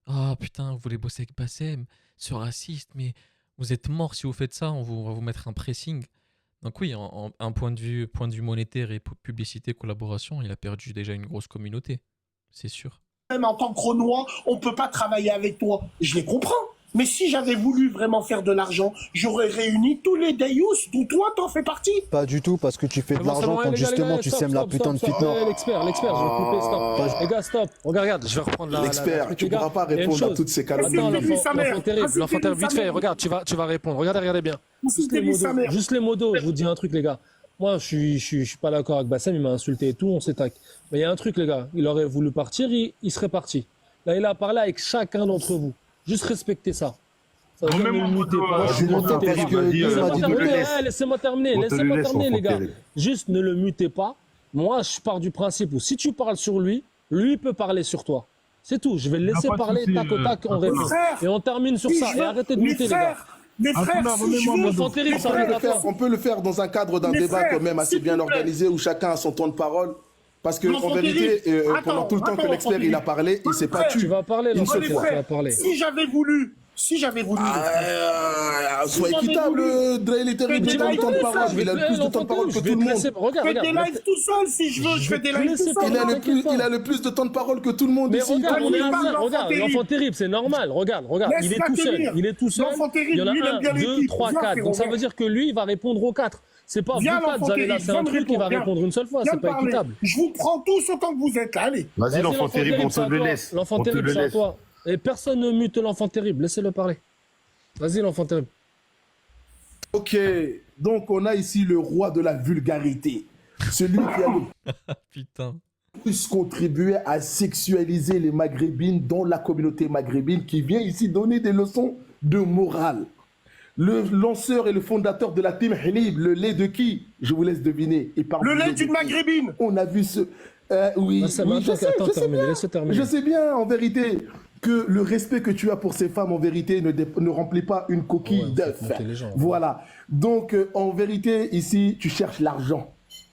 Ah putain, vous voulez bosser avec Bassem, ce raciste, mais vous êtes mort si vous faites ça, on va vous mettre un pressing. Donc oui, un point de vue monétaire et publicité, collaboration, il a perdu déjà une grosse communauté, c'est sûr. Même en tant que Renois, on peut pas travailler avec toi. Je les comprends. Mais si j'avais voulu vraiment faire de l'argent, j'aurais réuni tous les Dayous dont toi t'en fais partie. Pas du tout, parce que tu fais de l'argent quand justement tu sèmes la putain de fitna. L'expert, je vais couper, stop. Les gars, stop. Regarde, je vais reprendre l'expert, tu pourras pas répondre à toutes ces calomnies. L'enfant terrible, vite fait, regarde, tu vas répondre. Regardez bien. Juste les modos, je vous dis un truc, les gars. Moi, je suis pas d'accord avec Bassem, il m'a insulté et tout, on s'étaque. Mais il y a un truc, les gars, il aurait voulu partir, il serait parti. Là, il a parlé avec chacun d'entre vous. Juste respectez ça. Ça veut dire ne le mutez pas. Laissez-moi terminer, les gars. Juste ne le mutez pas. Moi, je pars du principe où si tu parles sur lui, lui peut parler sur toi. C'est tout. Je vais le laisser parler, tac au tac, on répond. Et on termine sur ça. Et arrêtez de muter, les gars. Les frères, on peut le faire dans un cadre d'un débat quand même assez bien organisé où chacun a son temps de parole. Parce que en vérité, pendant tout le temps que l'expert il a parlé, il s'est pas tué. Tu vas parler, une seule fois. Si j'avais voulu, sois équitable, Dre, il est terrible, il a le temps de parole, il a le plus de temps de parole que tout le monde. Je fais des lives tout seul si je veux, je fais des lives tout seul. Il a le plus de temps de parole que tout le monde ici. Regarde, l'enfant terrible, c'est normal, regarde, il est tout seul, il y en a 1, 2, 3, 4, donc ça veut dire que lui, il va répondre aux 4. C'est pas vous quatre, vous allez lasser un truc qui va répondre une seule fois, c'est pas équitable. Je vous prends tous autant que vous êtes là, allez. Vas-y, l'enfant terrible, on te le laisse. L'enfant terrible, c'est à toi. Et personne ne mute l'enfant terrible, laissez-le parler. Vas-y, l'enfant terrible. Ok, donc on a ici le roi de la vulgarité. Celui qui a le plus contribué à sexualiser les maghrébines dans la communauté maghrébine, qui vient ici donner des leçons de morale. Le lanceur et le fondateur de la team Hlib, le lait de qui? Je vous laisse deviner. Le lait d'une maghrébine. On a vu ce... oui, je sais bien, en vérité, que le respect que tu as pour ces femmes, en vérité, ne remplit pas une coquille d'œuf. Voilà. Donc, en vérité, ici, tu cherches l'argent.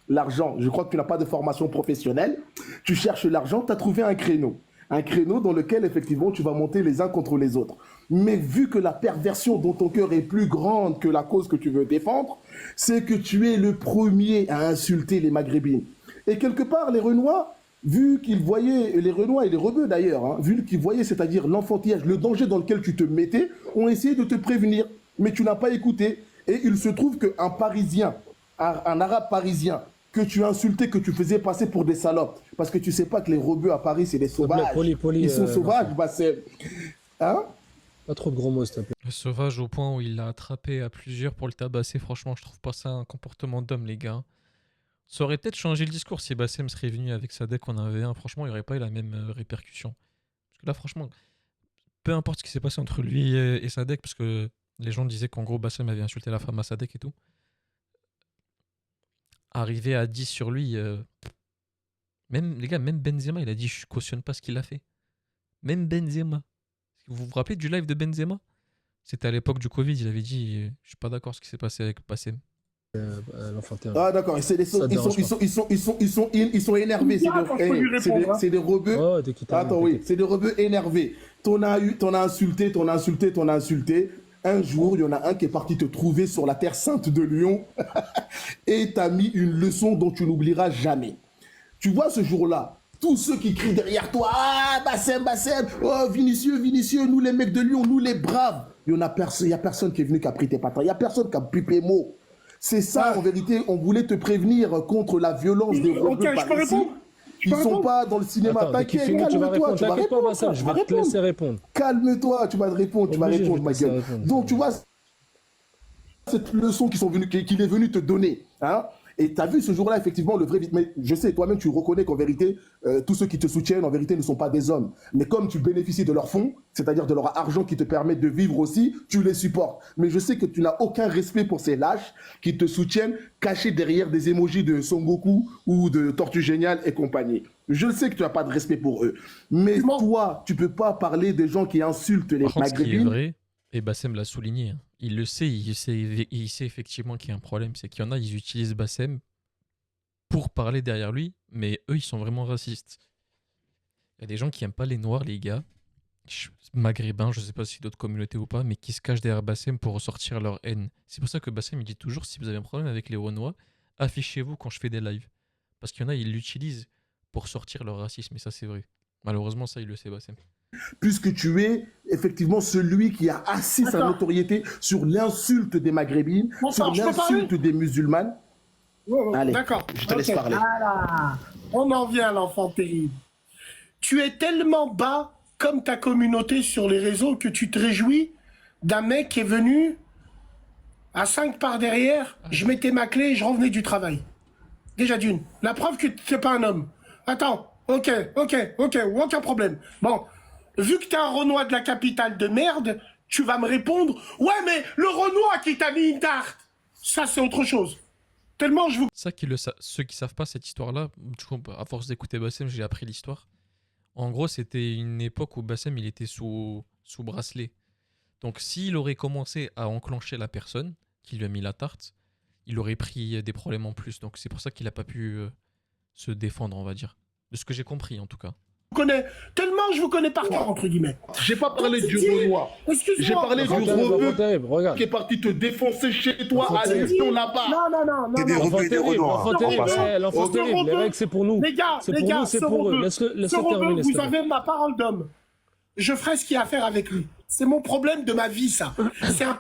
l'argent. Je crois que tu n'as pas de formation professionnelle. Tu cherches l'argent, tu as trouvé un créneau. Un créneau dans lequel, effectivement, tu vas monter les uns contre les autres. Mais vu que la perversion dont ton cœur est plus grande que la cause que tu veux défendre, c'est que tu es le premier à insulter les Maghrébins. Et quelque part, les Renois, vu qu'ils voyaient, les Renois et les Rebeux d'ailleurs, hein, vu qu'ils voyaient, c'est-à-dire l'enfantillage, le danger dans lequel tu te mettais, ont essayé de te prévenir. Mais tu n'as pas écouté. Et il se trouve qu'un Parisien, un Arabe parisien, que tu insultais, que tu faisais passer pour des salopes. Parce que tu sais pas que les Rebeux à Paris, c'est des sauvages. Ils sont sauvages, Bassem. Hein? Pas trop de gros mots, s'il te plaît. Le sauvage au point où il l'a attrapé à plusieurs pour le tabasser, franchement, je trouve pas ça un comportement d'homme, les gars. Ça aurait peut-être changé le discours si Bassem serait venu avec Sadek en 1v1. Franchement, il n'y aurait pas eu la même répercussion. Parce que là, franchement, peu importe ce qui s'est passé entre lui et Sadek, parce que les gens disaient qu'en gros, Bassem avait insulté la femme à Sadek et tout. Arrivé à 10 sur lui, même, les gars, même Benzema, il a dit je cautionne pas ce qu'il a fait. Même Benzema. Vous vous rappelez du live de Benzema? C'était à l'époque du Covid, il avait dit je suis pas d'accord ce qui s'est passé avec Bassem. Ah d'accord, ils sont énervés, c'est des rebeux. Oh, attends, oui, c'est des rebeux énervés. T'en as insulté. Un jour, il y en a un qui est parti te trouver sur la terre sainte de Lyon et t'a mis une leçon dont tu n'oublieras jamais. Tu vois ce jour-là, tous ceux qui crient derrière toi, ah Bassem, oh Vinicius, nous les mecs de Lyon, nous les braves. Il y a personne qui est venu qui a pris tes patins, il y a personne qui a pipé mot. C'est ça, en vérité, on voulait te prévenir contre la violence des rebeux par ici. Ils sont pas dans le cinéma. T'inquiète, calme-toi, tu vas répondre. Je vais te laisser répondre. Calme-toi, tu vas répondre, ma gueule. Donc tu vois cette leçon qu'il est venu te donner, hein. Et tu as vu ce jour-là, effectivement, le vrai... Mais je sais, toi-même, tu reconnais qu'en vérité, tous ceux qui te soutiennent, en vérité, ne sont pas des hommes. Mais comme tu bénéficies de leur fonds, c'est-à-dire de leur argent qui te permet de vivre aussi, tu les supportes. Mais je sais que tu n'as aucun respect pour ces lâches qui te soutiennent cachés derrière des émojis de Son Goku ou de Tortue Géniale et compagnie. Je sais que tu n'as pas de respect pour eux. Mais toi, tu peux pas parler des gens qui insultent les Maghrébins. Ce qui est vrai, et Bassem l'a souligné, hein. Il le sait, il sait effectivement qu'il y a un problème. C'est qu'il y en a, ils utilisent Bassem pour parler derrière lui, mais eux, ils sont vraiment racistes. Il y a des gens qui n'aiment pas les Noirs, les gars, maghrébins, je ne sais pas si d'autres communautés ou pas, mais qui se cachent derrière Bassem pour ressortir leur haine. C'est pour ça que Bassem, il dit toujours, si vous avez un problème avec les Renois, affichez-vous quand je fais des lives. Parce qu'il y en a, ils l'utilisent pour sortir leur racisme, et ça, c'est vrai. Malheureusement, ça, il le sait, Bassem. Puisque tu es effectivement celui qui a assis sa notoriété sur l'insulte des Maghrébines, sur l'insulte des musulmanes. Allez, d'accord, je te laisse parler. Voilà. On en vient à l'enfant terrible. Tu es tellement bas comme ta communauté sur les réseaux que tu te réjouis d'un mec qui est venu à 5 par derrière, je mettais ma clé et je revenais du travail. Déjà d'une. La preuve que tu n'es pas un homme. Attends, ok, aucun problème. Bon. Vu que t'es un Renois de la capitale de merde, tu vas me répondre « Ouais, mais le Renois qui t'a mis une tarte !» Ça, c'est autre chose. Tellement je vous... Ça, ceux qui savent pas cette histoire-là, à force d'écouter Bassem, j'ai appris l'histoire. En gros, c'était une époque où Bassem, il était sous bracelet. Donc, s'il aurait commencé à enclencher la personne qui lui a mis la tarte, il aurait pris des problèmes en plus. Donc, c'est pour ça qu'il n'a pas pu se défendre, on va dire. De ce que j'ai compris, en tout cas. Tellement je vous connais par cœur, entre guillemets. J'ai pas parlé du Renoir. J'ai parlé du rebeu qui est parti te défoncer chez toi à l'émission là-bas. Non. C'est des rebeux et des Renoirs. L'enfant terrible, les règles, c'est pour nous. Les gars, c'est pour eux. Laisse-le terminer. Vous avez ma parole d'homme. Je ferai ce qu'il y a à faire avec lui. C'est mon problème de ma vie, ça.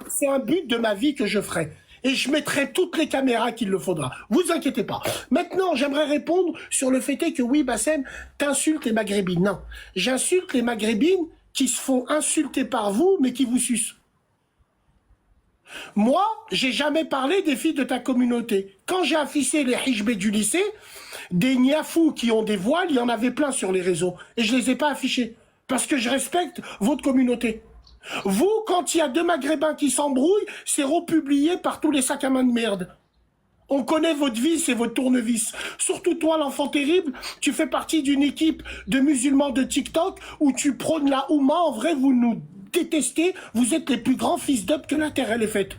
C'est un but de ma vie que je ferai. Et je mettrai toutes les caméras qu'il le faudra. Vous inquiétez pas. Maintenant, j'aimerais répondre sur le fait que oui, Bassem, t'insultes les Maghrébines. Non, j'insulte les Maghrébines qui se font insulter par vous, mais qui vous sucent. Moi, j'ai jamais parlé des filles de ta communauté. Quand j'ai affiché les hijbés du lycée, des niafous qui ont des voiles, il y en avait plein sur les réseaux. Et je les ai pas affichés. Parce que je respecte votre communauté. Vous, quand il y a 2 Maghrébins qui s'embrouillent, c'est republié par tous les sacs à main de merde. On connaît votre vis et votre tournevis. Surtout toi, l'enfant terrible, tu fais partie d'une équipe de musulmans de TikTok où tu prônes la Oumma. En vrai, vous nous détestez. Vous êtes les plus grands fils d'up que la terre elle est faite.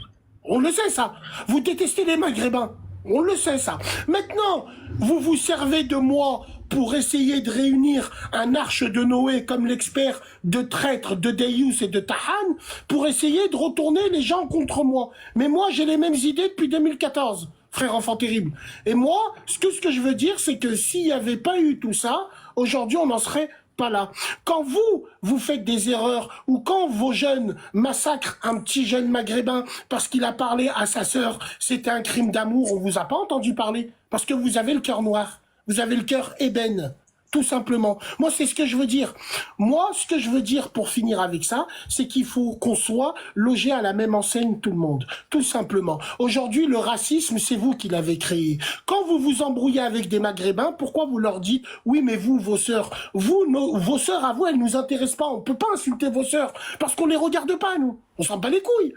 On le sait, ça. Vous détestez les Maghrébins. On le sait, ça. Maintenant, vous vous servez de moi pour essayer de réunir un arche de Noé comme l'expert de traître de Deyous et de Tahan pour essayer de retourner les gens contre moi. Mais moi, j'ai les mêmes idées depuis 2014, frère enfant terrible. Et moi, ce que je veux dire, c'est que s'il n'y avait pas eu tout ça, aujourd'hui, on n'en serait pas là. Quand vous faites des erreurs ou quand vos jeunes massacrent un petit jeune maghrébin parce qu'il a parlé à sa sœur, c'était un crime d'amour, on vous a pas entendu parler parce que vous avez le cœur noir, vous avez le cœur ébène. Tout simplement. Moi, c'est ce que je veux dire. Moi, ce que je veux dire pour finir avec ça, c'est qu'il faut qu'on soit logé à la même enseigne tout le monde. Tout simplement. Aujourd'hui, le racisme, c'est vous qui l'avez créé. Quand vous vous embrouillez avec des Maghrébins, pourquoi vous leur dites, oui, mais vous, vos sœurs, vos sœurs à vous, elles nous intéressent pas. On peut pas insulter vos sœurs parce qu'on les regarde pas, nous. On s'en bat les couilles.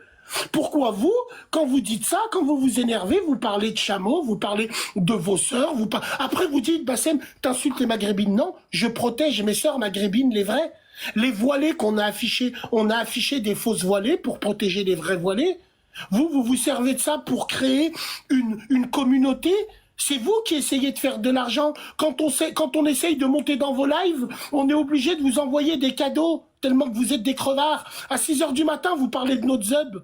Pourquoi vous, quand vous dites ça, quand vous vous énervez, vous parlez de chameaux, vous parlez de vos sœurs, après vous dites, Bassem, t'insultes les maghrébines. Non, je protège mes sœurs maghrébines, les vraies. Les voilées qu'on a affichées, on a affiché des fausses voilées pour protéger les vrais voilées. Vous vous servez de ça pour créer une communauté. C'est vous qui essayez de faire de l'argent. Quand on essaye de monter dans vos lives, on est obligé de vous envoyer des cadeaux, tellement que vous êtes des crevards. À 6h du matin, vous parlez de notre zub.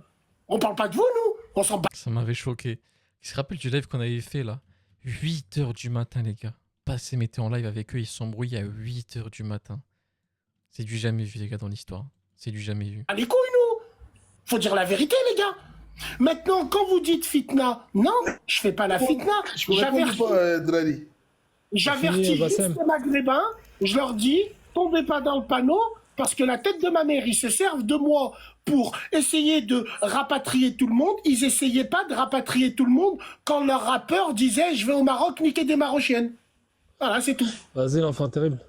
On parle pas de vous, nous. On s'en bat. Ça m'avait choqué. Il se rappelle du live qu'on avait fait là. 8h du matin, les gars. Bassem était en live avec eux, ils s'embrouillent à 8h du matin. C'est du jamais vu, les gars, dans l'histoire. C'est du jamais vu. Ah, les couilles, nous. Faut dire la vérité, les gars. Maintenant, quand vous dites fitna, non, je fais pas la fitna. J'avertis juste les maghrébins. Je leur dis, tombez pas dans le panneau. Parce que la tête de ma mère, ils se servent de moi pour essayer de rapatrier tout le monde. Ils essayaient pas de rapatrier tout le monde quand leur rappeur disait « Je vais au Maroc niquer des Marochiennes ». Voilà, c'est tout. Vas-y, l'enfant terrible.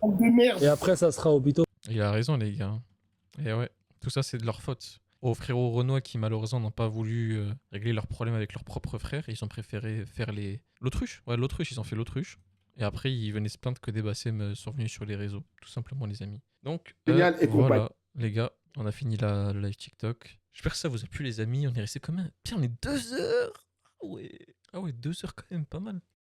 Et après, ça sera au bito. Il a raison, les gars. Et ouais, tout ça, c'est de leur faute. Aux frérots renois qui, malheureusement, n'ont pas voulu régler leurs problèmes avec leurs propres frères. Ils ont préféré faire l'autruche. Ouais, l'autruche, ils ont fait l'autruche. Et après, ils venaient se plaindre que des Bassem sont venus sur les réseaux. Tout simplement, les amis. Donc, voilà, les gars, on a fini le live TikTok. J'espère que ça vous a plu, les amis. On est resté quand même... Putain, on est 2 heures. Ah ouais, 2 heures quand même, pas mal.